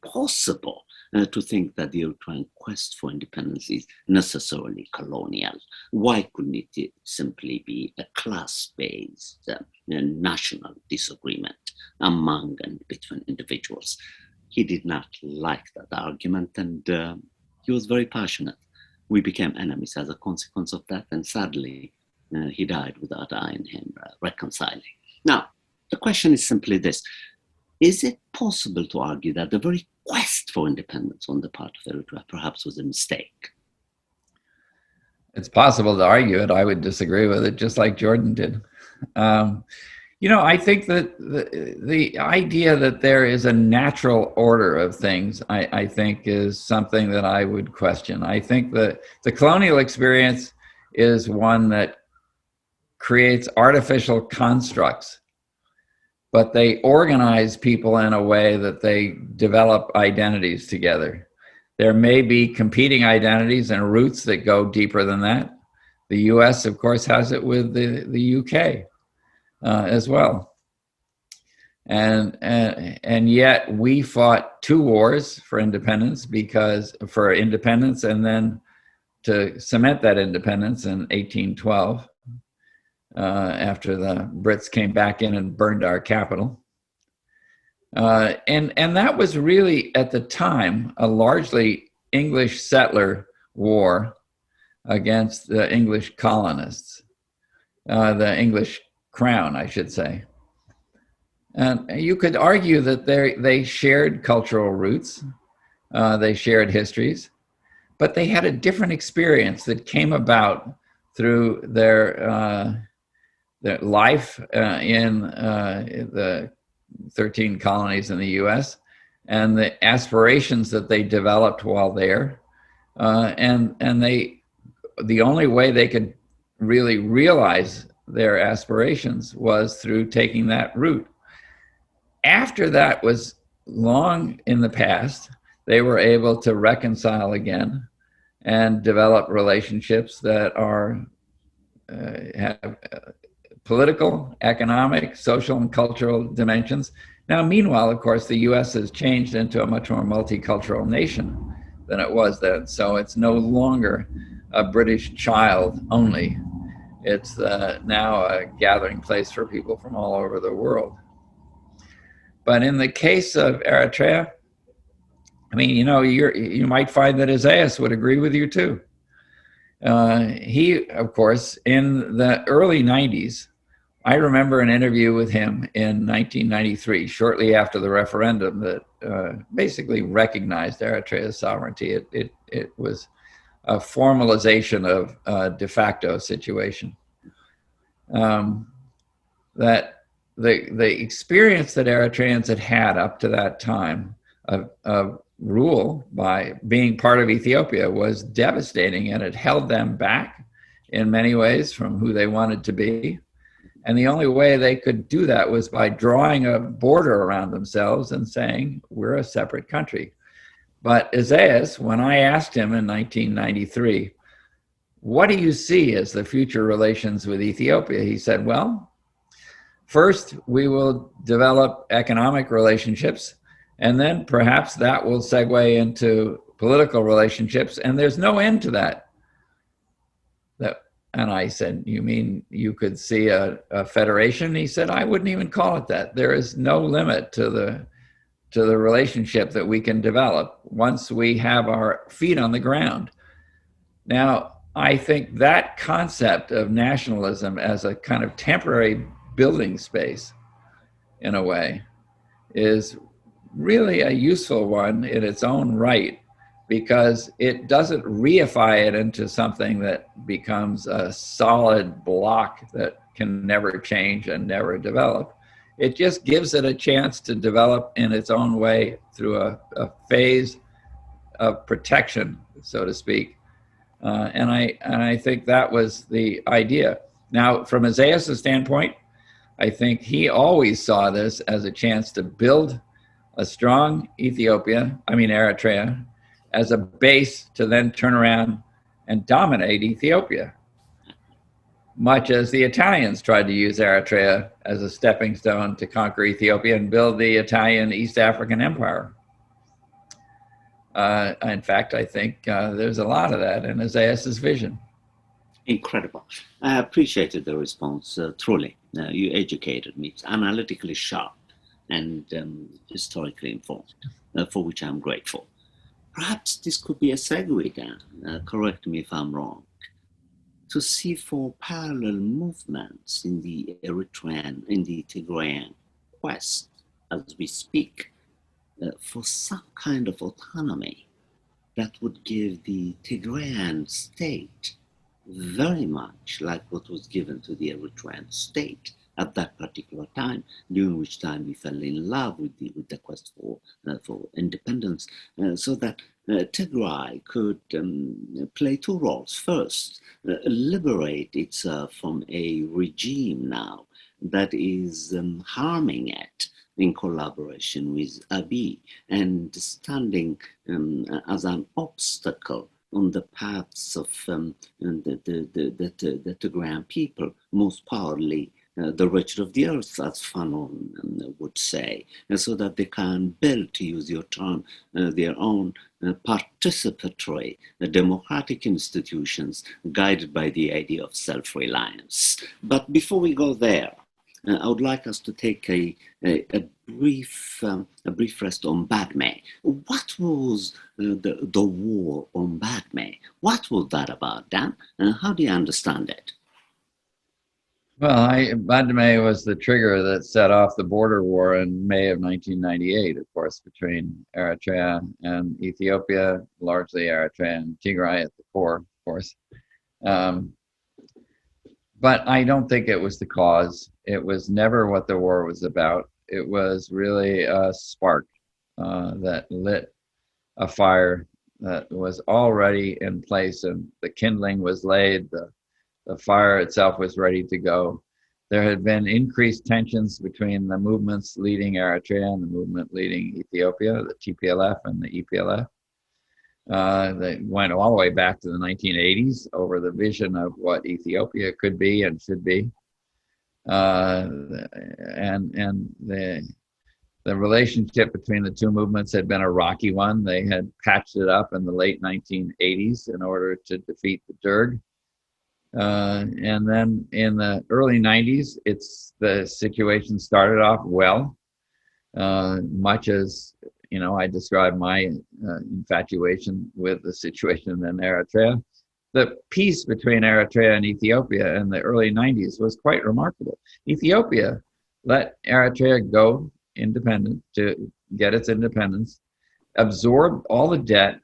possible to think that the Eritrean quest for independence is necessarily colonial? Why couldn't it simply be a class-based national disagreement among and between individuals? He did not like that argument, and he was very passionate. We became enemies as a consequence of that, and sadly, he died without I and him reconciling. Now, the question is simply this. Is it possible to argue that the very quest for independence on the part of Eritrea perhaps was a mistake? It's possible to argue it. I would disagree with it, just like Jordan did. You know, I think that the idea that there is a natural order of things, I think, is something that I would question. I think that the colonial experience is one that creates artificial constructs, but they organize people in a way that they develop identities together. There may be competing identities and roots that go deeper than that. The US, of course, has it with the UK. As well, and yet we fought 2 wars for independence, and then to cement that independence in 1812, after the Brits came back in and burned our capital, and that was really at the time a largely English settler war against the English colonists, the English crown, I should say. And you could argue that they shared cultural roots, they shared histories, but they had a different experience that came about through their life in the 13 colonies in the US, and the aspirations that they developed while there. And the only way they could really realize their aspirations was through taking that route. After that was long in the past, they were able to reconcile again and develop relationships that are have political, economic, social, and cultural dimensions. Now, meanwhile, of course, the U.S. has changed into a much more multicultural nation than it was then. So it's no longer a British child only. It's now a gathering place for people from all over the world. But in the case of Eritrea, I mean, you might find that Isaias would agree with you too. He, of course, in the early 90s, I remember an interview with him in 1993, shortly after the referendum that basically recognized Eritrea's sovereignty. It was a formalization of a de facto situation. That the experience that Eritreans had up to that time of rule by being part of Ethiopia was devastating, and it held them back in many ways from who they wanted to be. And the only way they could do that was by drawing a border around themselves and saying, we're a separate country. But Isaias, when I asked him in 1993, what do you see as the future relations with Ethiopia? He said, well, first, we will develop economic relationships, and then perhaps that will segue into political relationships, and there's no end to that. And I said, you mean you could see a federation? He said, I wouldn't even call it that. There is no limit to the relationship that we can develop once we have our feet on the ground. Now, I think that concept of nationalism as a kind of temporary building space, in a way, is really a useful one in its own right, because it doesn't reify it into something that becomes a solid block that can never change and never develop. It just gives it a chance to develop in its own way through a phase of protection, so to speak. And I think that was the idea. Now, from Isaias' standpoint, I think he always saw this as a chance to build a strong Eritrea, as a base to then turn around and dominate Ethiopia, much as the Italians tried to use Eritrea as a stepping stone to conquer Ethiopia and build the Italian East African Empire. In fact, I think there's a lot of that in Isaias's vision. Incredible. I appreciated the response, truly. You educated me. It's analytically sharp and historically informed, for which I'm grateful. Perhaps this could be a segue then, correct me if I'm wrong, to see for parallel movements in the Tigrayan West as we speak, for some kind of autonomy that would give the Tigrayan state very much like what was given to the Eritrean state at that particular time, during which time we fell in love with the quest for independence, so that Tigray could play two roles. First, liberate itself from a regime now that is harming it in collaboration with Abiy and standing as an obstacle on the paths of the Tigrayan people, most powerfully the rich of the earth, as Fanon would say, and so that they can build, to use your term, their own participatory democratic institutions guided by the idea of self-reliance. But before we go there, I would like us to take a brief rest on Bagme. What was the war on Bagme? What was that about, Dan? How do you understand it? Well, Bagme was the trigger that set off the border war in May of 1998, of course, between Eritrea and Ethiopia, largely Eritrea and Tigray at the core, of course. But I don't think it was the cause. It was never what the war was about. It was really a spark that lit a fire that was already in place, and the kindling was laid. The fire itself was ready to go. There had been increased tensions between the movements leading Eritrea and the movement leading Ethiopia, the TPLF and the EPLF. They went all the way back to the 1980s over the vision of what Ethiopia could be and should be. And the relationship between the two movements had been a rocky one. They had patched it up in the late 1980s in order to defeat the Derg. And then in the early 90s, the situation started off well, much as, I described my infatuation with the situation in Eritrea. The peace between Eritrea and Ethiopia in the early 90s was quite remarkable. Ethiopia let Eritrea go independent to get its independence, absorbed all the debt,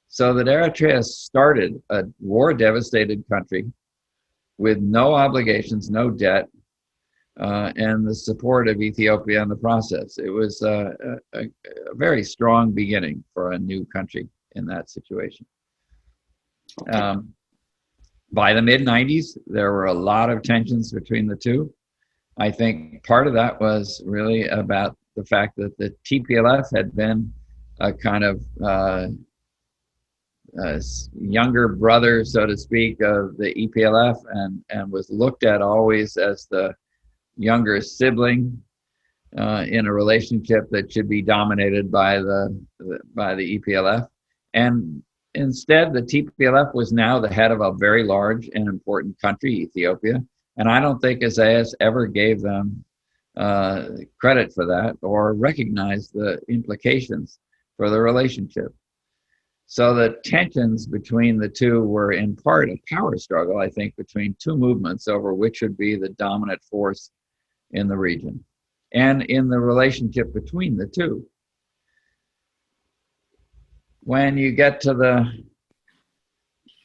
so that Eritrea started a war-devastated country with no obligations, no debt, and the support of Ethiopia in the process. It was a very strong beginning for a new country in that situation. Okay. By the mid-90s, there were a lot of tensions between the two. I think part of that was really about the fact that the TPLF had been a kind of younger brother, so to speak, of the EPLF, and was looked at always as the younger sibling in a relationship that should be dominated by the EPLF. And instead, the TPLF was now the head of a very large and important country, Ethiopia. And I don't think Isaias ever gave them credit for that or recognized the implications for the relationship. So the tensions between the two were in part a power struggle, I think, between two movements over which would be the dominant force in the region and in the relationship between the two. When you get to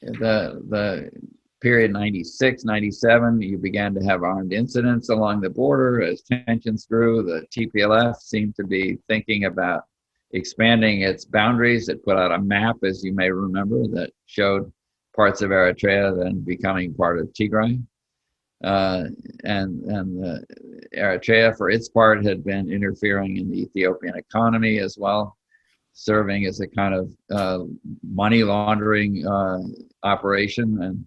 the period 96, 97, you began to have armed incidents along the border as tensions grew. The TPLF seemed to be thinking about expanding its boundaries. It put out a map, as you may remember, that showed parts of Eritrea then becoming part of Tigray. And Eritrea, for its part, had been interfering in the Ethiopian economy as well, serving as a kind of money laundering operation and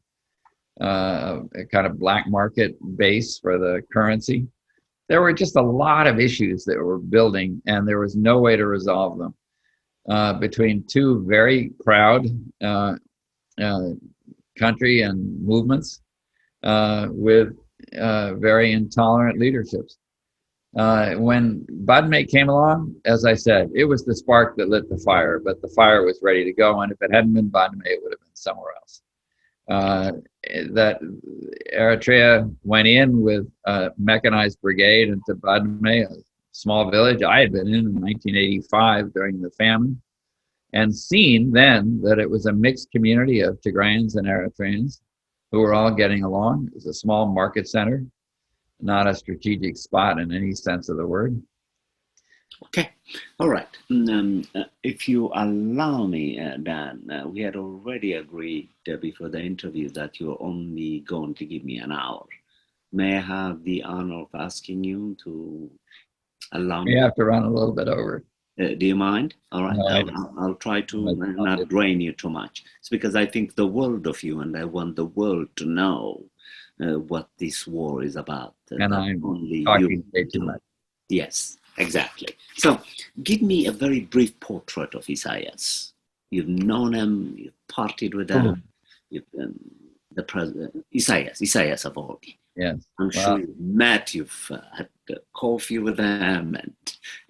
a kind of black market base for the currency. There were just a lot of issues that were building, and there was no way to resolve them between two very proud country and movements with very intolerant leaderships. When Badme came along, as I said, it was the spark that lit the fire, but the fire was ready to go, and if it hadn't been Badme, it would have been somewhere else. That Eritrea went in with a mechanized brigade into Badme, a small village I had been in 1985 during the famine, and seen then that it was a mixed community of Tigrayans and Eritreans who were all getting along. It was a small market center, not a strategic spot in any sense of the word. Okay, all right. If you allow me, Dan, we had already agreed before the interview that you're only going to give me an hour. May I have the honor of asking you to allow me? You have to run a little bit over. Do you mind? All right, No, I'll try to not drain you too much. It's because I think the world of you, and I want the world to know what this war is about. And I'm only talking way too much. Yes, exactly. So give me a very brief portrait of Isaias. You've known him, you've partied with him, you've the president, Isaias of Orgi. Yes. I'm sure you've met, you've had coffee with him,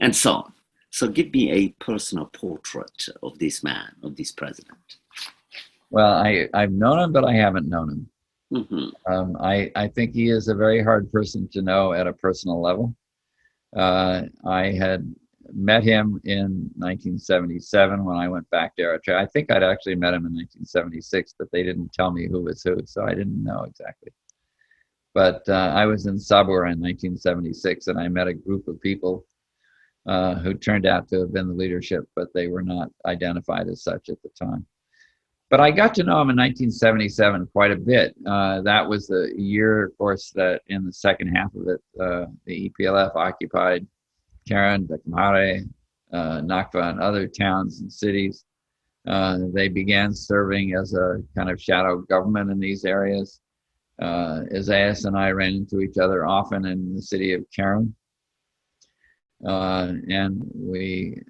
and so on. So give me a personal portrait of this man, of this president. Well, I've known him, but I haven't known him. Mm-hmm. I think he is a very hard person to know at a personal level. I had met him in 1977 when I went back to Eritrea. I think I'd actually met him in 1976, but they didn't tell me who was who, so I didn't know exactly. But I was in Sabur in 1976, and I met a group of people who turned out to have been the leadership, but they were not identified as such at the time. But I got to know him in 1977 quite a bit. That was the year, of course, that in the second half of it, the EPLF occupied Karen, Dakmare, Nakfa, and other towns and cities. They began serving as a kind of shadow government in these areas. Isaias and I ran into each other often in the city of Karen, and we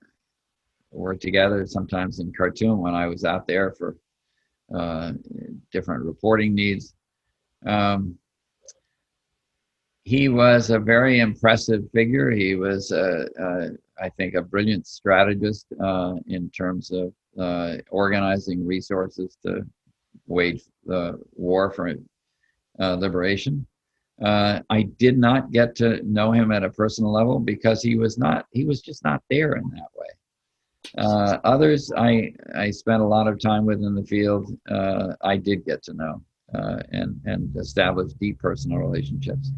were together sometimes in Khartoum when I was out there for different reporting needs. He was a very impressive figure. He was, I think, a brilliant strategist in terms of organizing resources to wage the war for liberation. I did not get to know him at a personal level because he was just not there in that way. Others I spent a lot of time with in the field, I did get to know and establish deep personal relationships.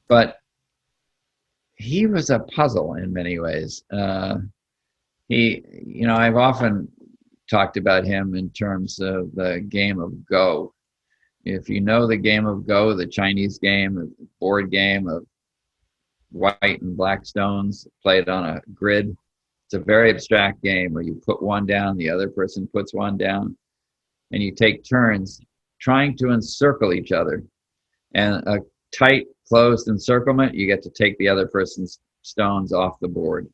But he was a puzzle in many ways. I've often talked about him in terms of the game of Go. If you know the game of Go, the Chinese game, the board game of white and black stones played on a grid, it's a very abstract game where you put one down, the other person puts one down, and you take turns trying to encircle each other. And a tight, closed encirclement, you get to take the other person's stones off the board.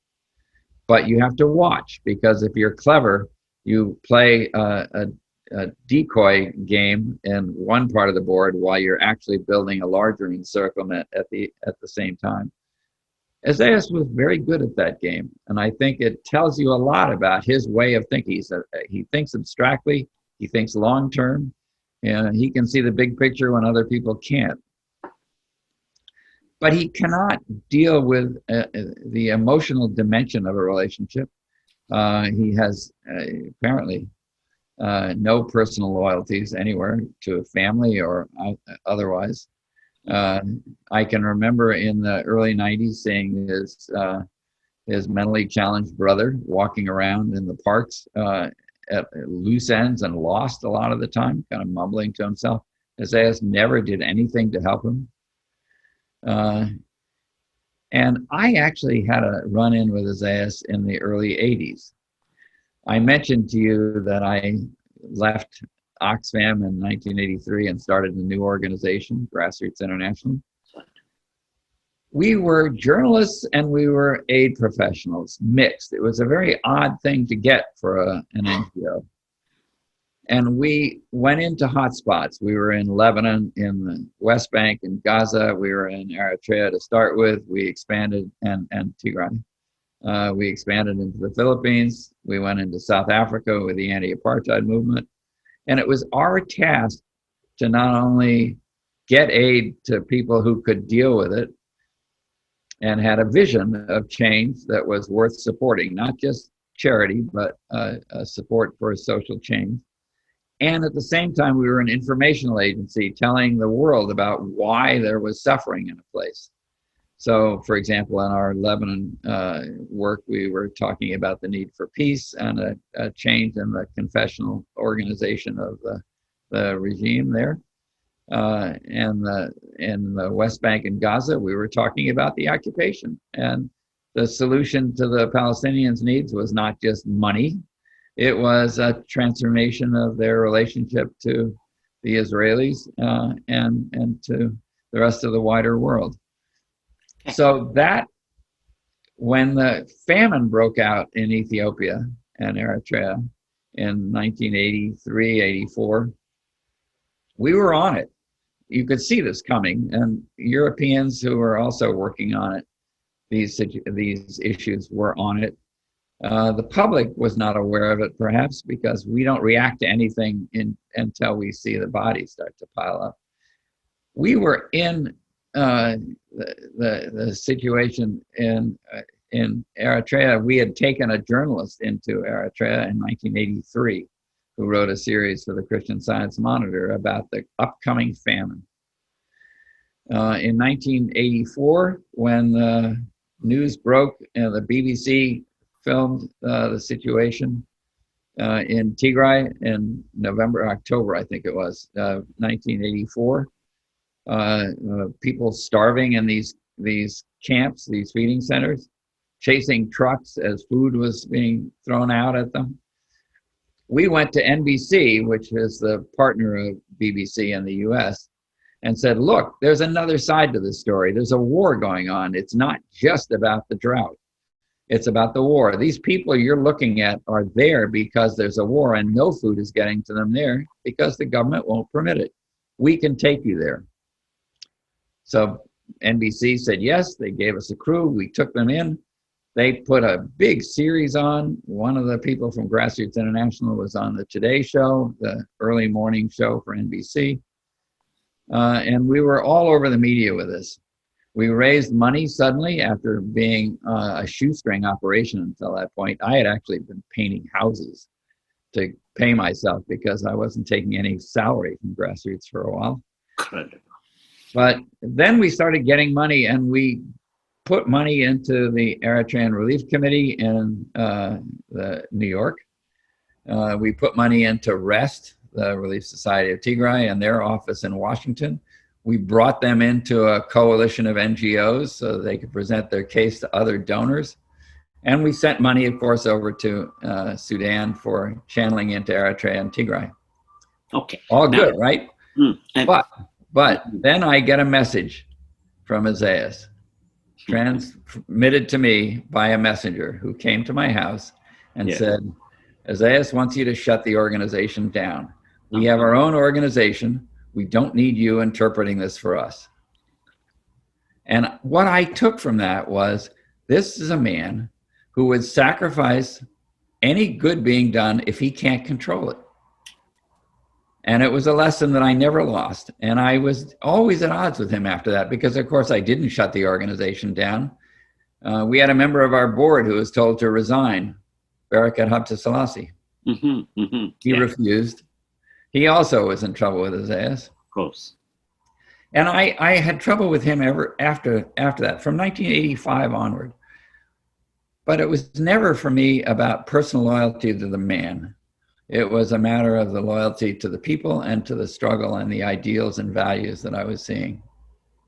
But you have to watch, because if you're clever, you play a decoy game in one part of the board while you're actually building a larger encirclement at the same time. Isaias was very good at that game, and I think it tells you a lot about his way of thinking. He thinks abstractly, he thinks long term, and he can see the big picture when other people can't. But he cannot deal with the emotional dimension of a relationship. He has apparently no personal loyalties anywhere to a family or otherwise. I can remember in the early 90s seeing his mentally challenged brother walking around in the parks at loose ends and lost a lot of the time, kind of mumbling to himself. Isaias never did anything to help him. And I actually had a run-in with Isaias in the early 80s. I mentioned to you that I left Oxfam in 1983 and started a new organization, Grassroots International. We were journalists and we were aid professionals, mixed. It was a very odd thing to get for an NGO. And we went into hotspots. We were in Lebanon, in the West Bank, in Gaza. We were in Eritrea to start with. We expanded, and Tigray. We expanded into the Philippines. We went into South Africa with the anti-apartheid movement. And it was our task to not only get aid to people who could deal with it and had a vision of change that was worth supporting, not just charity, but support for a social change. And at the same time, we were an informational agency telling the world about why there was suffering in a place. So, for example, in our Lebanon work, we were talking about the need for peace and a change in the confessional organization of the regime there. And in the West Bank and Gaza, we were talking about the occupation. And the solution to the Palestinians' needs was not just money. It was a transformation of their relationship to the Israelis and to the rest of the wider world. So that, when the famine broke out in Ethiopia and Eritrea in 1983, 84, we were on it. You could see this coming, and Europeans who were also working on it, these issues were on it. The public was not aware of it, perhaps, because we don't react to anything until we see the bodies start to pile up. We were in the situation in Eritrea. We had taken a journalist into Eritrea in 1983 who wrote a series for the Christian Science Monitor about the upcoming famine. In 1984, when the news broke, the BBC filmed the situation in Tigray in October, I think it was, 1984. People starving in these camps, these feeding centers. chasing trucks as food was being thrown out at them. We went to NBC, which is the partner of BBC in the US, and said, look, there's another side to this story. There's a war going on. It's not just about the drought. It's about the war. These people you're looking at are there because there's a war, and no food is getting to them there because the government won't permit it. We can take you there. So NBC said yes. They gave us a crew. We took them in. They put a big series on. One of the people from Grassroots International was on the Today Show, the early morning show for NBC. And we were all over the media with this. We raised money suddenly after being a shoestring operation until that point. I had actually been painting houses to pay myself because I wasn't taking any salary from Grassroots for a while. Incredible. But then we started getting money, and we put money into the Eritrean Relief Committee in New York. We put money into REST, the Relief Society of Tigray, and their office in Washington. We brought them into a coalition of NGOs so they could present their case to other donors. And we sent money, of course, over to Sudan for channeling into Eritrea and Tigray. Okay. All good, right? But then I get a message from Isaias, transmitted to me by a messenger who came to my house and said, Isaias wants you to shut the organization down. We have our own organization. We don't need you interpreting this for us. And what I took from that was, this is a man who would sacrifice any good being done if he can't control it. And it was a lesson that I never lost. And I was always at odds with him after that because, of course, I didn't shut the organization down. We had a member of our board who was told to resign, Barakat Habte Selassie. He refused. He also was in trouble with his ass. Of course. And I had trouble with him ever after that, from 1985 onward. But it was never for me about personal loyalty to the man. It was a matter of the loyalty to the people and to the struggle and the ideals and values that I was seeing.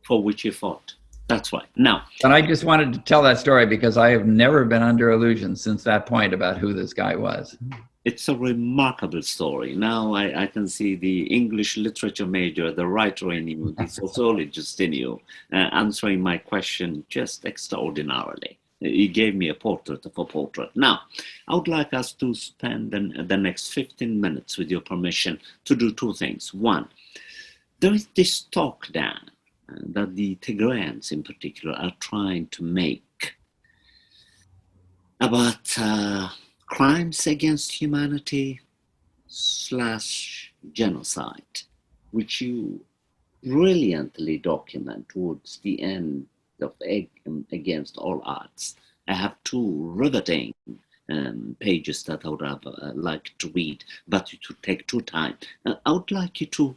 For which you fought. That's right. Now. And I just wanted to tell that story because I have never been under illusion since that point about who this guy was. It's a remarkable story. Now I can see the English literature major, the writer in you, the sociologist in you, answering my question just extraordinarily. He gave me a portrait of a portrait. Now, I would like us to spend the next 15 minutes, with your permission, to do two things. One, there is this talk down that the Tigrayans in particular are trying to make about crimes against humanity / genocide, which you brilliantly document towards the end of Against All Odds. I have two riveting pages that I would have liked to read, but it would take too time. I would like you to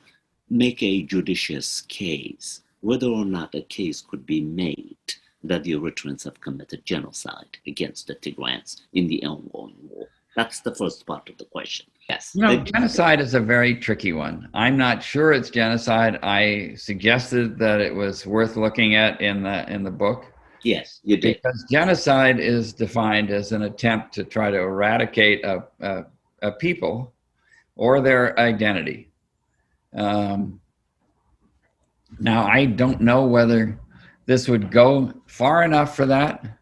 make a judicious case, whether or not a case could be made that the Eritreans have committed genocide against the Tigrayans in the ongoing war. That's the first part of the question. Yes. You know, genocide is a very tricky one. I'm not sure it's genocide. I suggested that it was worth looking at in the book. Yes, you did. Because genocide is defined as an attempt to try to eradicate a people or their identity. Now, I don't know whether this would go far enough for that.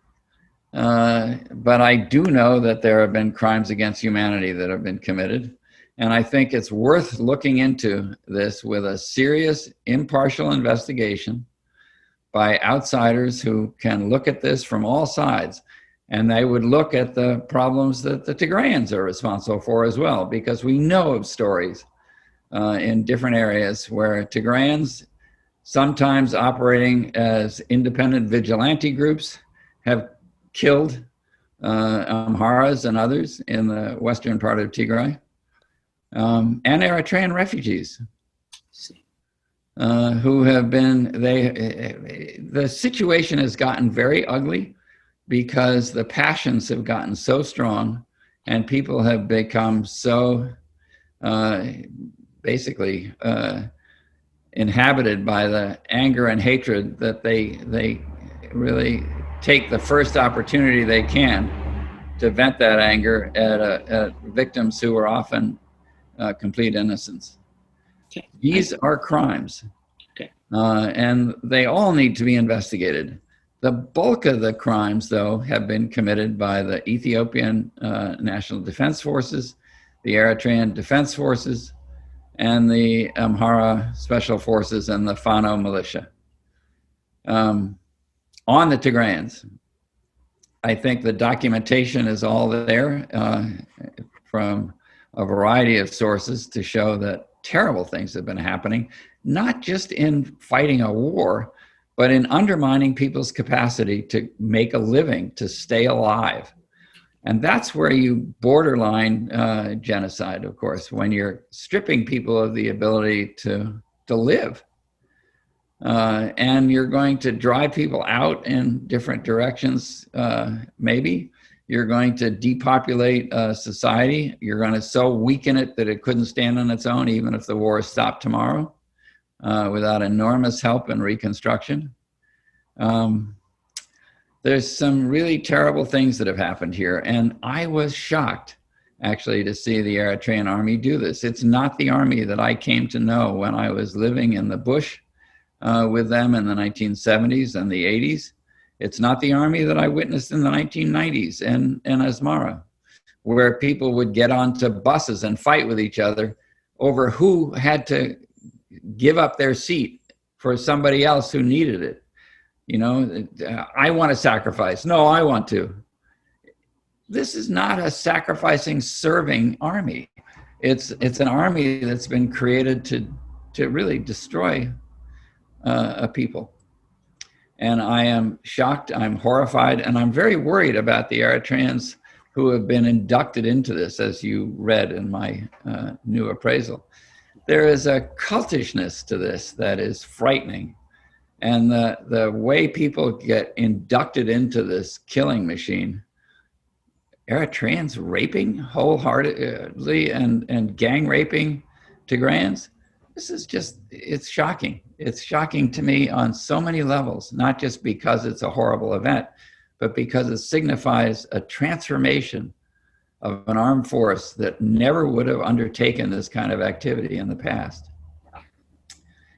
But I do know that there have been crimes against humanity that have been committed. And I think it's worth looking into this with a serious, impartial investigation by outsiders who can look at this from all sides. And they would look at the problems that the Tigrayans are responsible for as well, because we know of stories in different areas where Tigrayans, sometimes operating as independent vigilante groups, have killed Amharas and others in the western part of Tigray, and Eritrean refugees who have been, the situation has gotten very ugly because the passions have gotten so strong and people have become so basically inhabited by the anger and hatred that they really take the first opportunity they can to vent that anger at victims who are often complete innocents. Okay. These are crimes, Okay. and they all need to be investigated. The bulk of the crimes, though, have been committed by the Ethiopian National Defense Forces, the Eritrean Defense Forces, and the Amhara Special Forces and the Fano militia. On the Tigrayans, I think the documentation is all there from a variety of sources to show that terrible things have been happening, not just in fighting a war, but in undermining people's capacity to make a living, to stay alive. And that's where you borderline genocide, of course, when you're stripping people of the ability to live. And you're going to drive people out in different directions, maybe. You're going to depopulate society. You're going to so weaken it that it couldn't stand on its own, even if the war stopped tomorrow, without enormous help and reconstruction. There's some really terrible things that have happened here. And I was shocked, actually, to see the Eritrean Army do this. It's not the army that I came to know when I was living in the bush with them in the 1970s and the 80s. It's not the army that I witnessed in the 1990s in Asmara, where people would get onto buses and fight with each other over who had to give up their seat for somebody else who needed it. You know, I want to sacrifice. No, I want to. This is not a sacrificing, serving army. It's an army that's been created to really destroy a people. And I am shocked, I'm horrified, and I'm very worried about the Eritreans who have been inducted into this, as you read in my new appraisal. There is a cultishness to this that is frightening. And the way people get inducted into this killing machine, Eritreans raping wholeheartedly and gang raping Tigrayans, this is just, it's shocking. It's shocking to me on so many levels, not just because it's a horrible event, but because it signifies a transformation of an armed force that never would have undertaken this kind of activity in the past.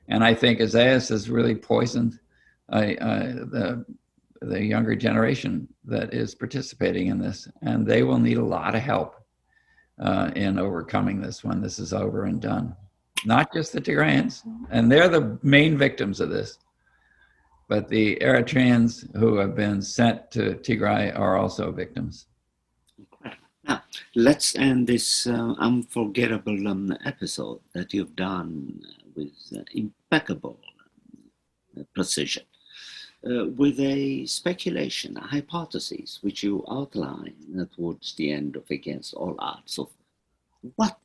And I think Isaias has really poisoned the younger generation that is participating in this, and they will need a lot of help in overcoming this when this is over and done. Not just the Tigrayans, and they're the main victims of this, but the Eritreans who have been sent to Tigray are also victims. Now, let's end this unforgettable episode that you've done with impeccable precision, with a speculation, a hypothesis, which you outline towards the end of Against All Odds. So what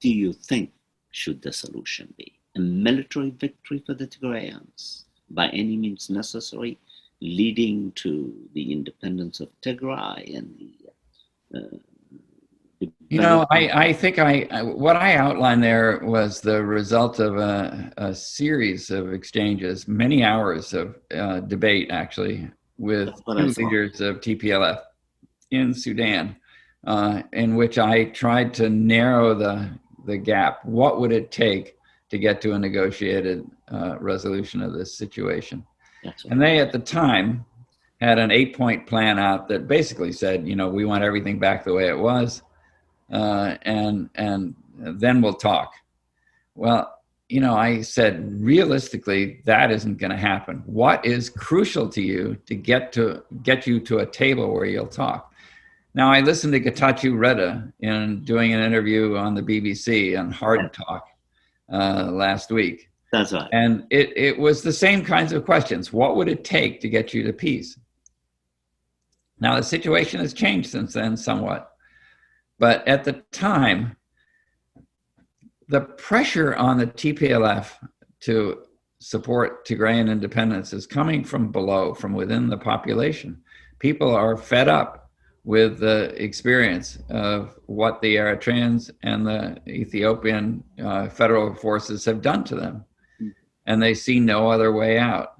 do you think should the solution be? A military victory for the Tigrayans, by any means necessary, leading to the independence of Tigray and the you know, I think what I outlined there was the result of a series of exchanges, many hours of debate, actually, with two leaders of TPLF in Sudan, in which I tried to narrow the gap. What would it take to get to a negotiated resolution of this situation? And they, at the time, had an 8-point plan out that basically said, you know, we want everything back the way it was. And then we'll talk. Well, you know, I said, realistically, that isn't going to happen. What is crucial to you to get you to a table where you'll talk? Now, I listened to Getachew Reda in doing an interview on the BBC on Hard Talk last week. That's right. And it was the same kinds of questions. What would it take to get you to peace? Now, the situation has changed since then somewhat. But at the time, the pressure on the TPLF to support Tigrayan independence is coming from below, from within the population. People are fed up with the experience of what the Eritreans and the Ethiopian federal forces have done to them. And they see no other way out.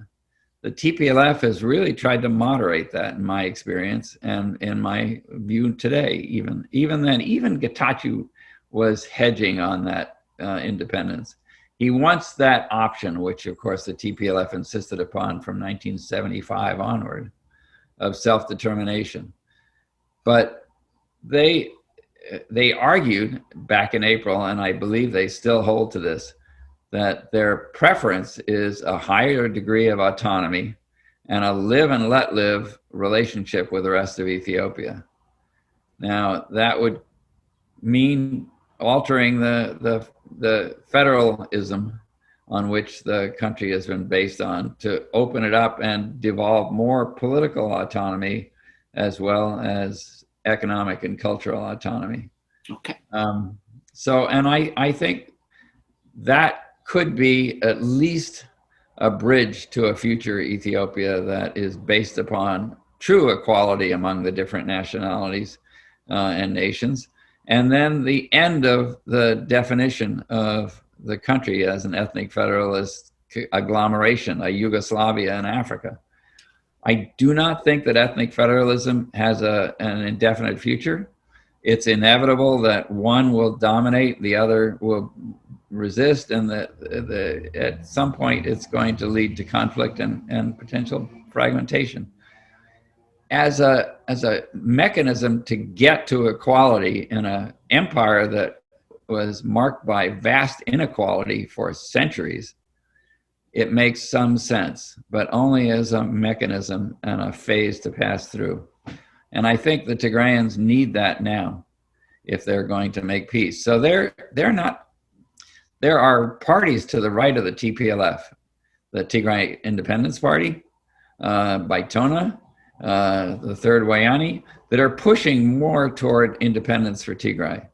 the TPLF has really tried to moderate that, in my experience, and in my view today. Even then, even Getachew was hedging on that independence. He wants that option, which of course the TPLF insisted upon from 1975 onward, of self-determination. But they argued back in April, and I believe they still hold to this, that their preference is a higher degree of autonomy and a live and let live relationship with the rest of Ethiopia. Now, that would mean altering the federalism on which the country has been based on, to open it up and devolve more political autonomy as well as economic and cultural autonomy. Okay. And I think that could be at least a bridge to a future Ethiopia that is based upon true equality among the different nationalities and nations. And then the end of the definition of the country as an ethnic federalist agglomeration, a Yugoslavia in Africa. I do not think that ethnic federalism has an indefinite future. It's inevitable that one will dominate, the other will resist, and that at some point it's going to lead to conflict and potential fragmentation. As a mechanism to get to equality in an empire that was marked by vast inequality for centuries, it makes some sense, but only as a mechanism and a phase to pass through. And I think the Tigrayans need that now if they're going to make peace. So they're not, there are parties to the right of the TPLF, the Tigray Independence Party, Baitona, the Third Wayani, that are pushing more toward independence for Tigray.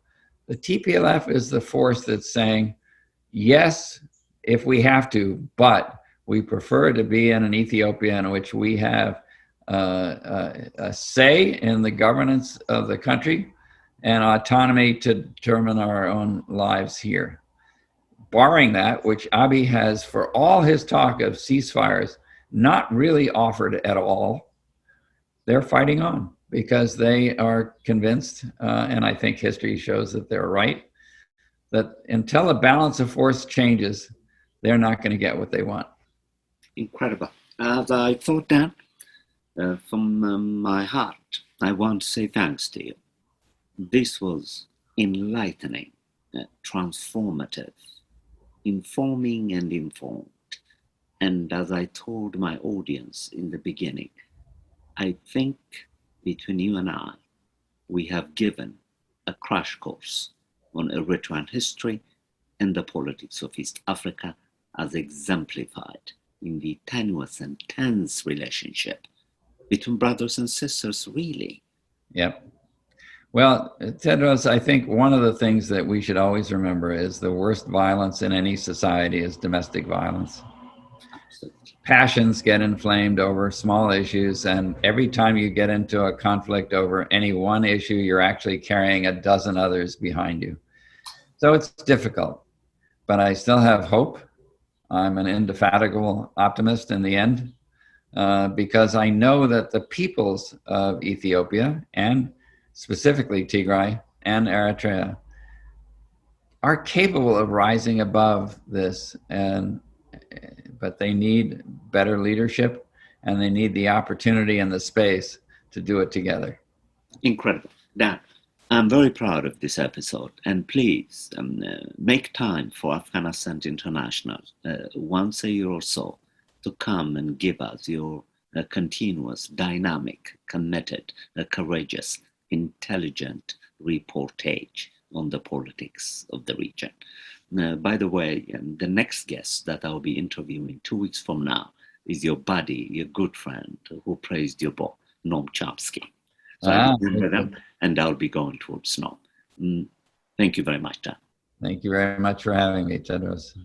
The TPLF is the force that's saying, yes, if we have to, but we prefer to be in an Ethiopia in which we have a say in the governance of the country and autonomy to determine our own lives here. Barring that, which Abiy has, for all his talk of ceasefires, not really offered at all, they're fighting on because they are convinced, and I think history shows that they're right, that until a balance of force changes, they're not going to get what they want. Incredible. As I thought that, from my heart, I want to say thanks to you. This was enlightening, transformative, informing and informed. And as I told my audience in the beginning, I think between you and I, we have given a crash course on Eritrean history and the politics of East Africa as exemplified in the tenuous and tense relationship between brothers and sisters, really. Yep. Well, Tedros, I think one of the things that we should always remember is the worst violence in any society is domestic violence. Absolutely. Passions get inflamed over small issues, and every time you get into a conflict over any one issue, you're actually carrying a dozen others behind you. So it's difficult, but I still have hope. I'm an indefatigable optimist in the end, because I know that the peoples of Ethiopia, and specifically Tigray and Eritrea, are capable of rising above this, but they need better leadership, and they need the opportunity and the space to do it together. Incredible. Dan, I'm very proud of this episode, and please make time for Afghan Ascent International once a year or so to come and give us your continuous, dynamic, committed, courageous, intelligent reportage on the politics of the region. By the way, the next guest that I'll be interviewing 2 weeks from now is your buddy, your good friend who praised your book, Noam Chomsky. So I remember them, and I'll be going towards Noam. Thank you very much, Dan. Thank you very much for having me, Tedros.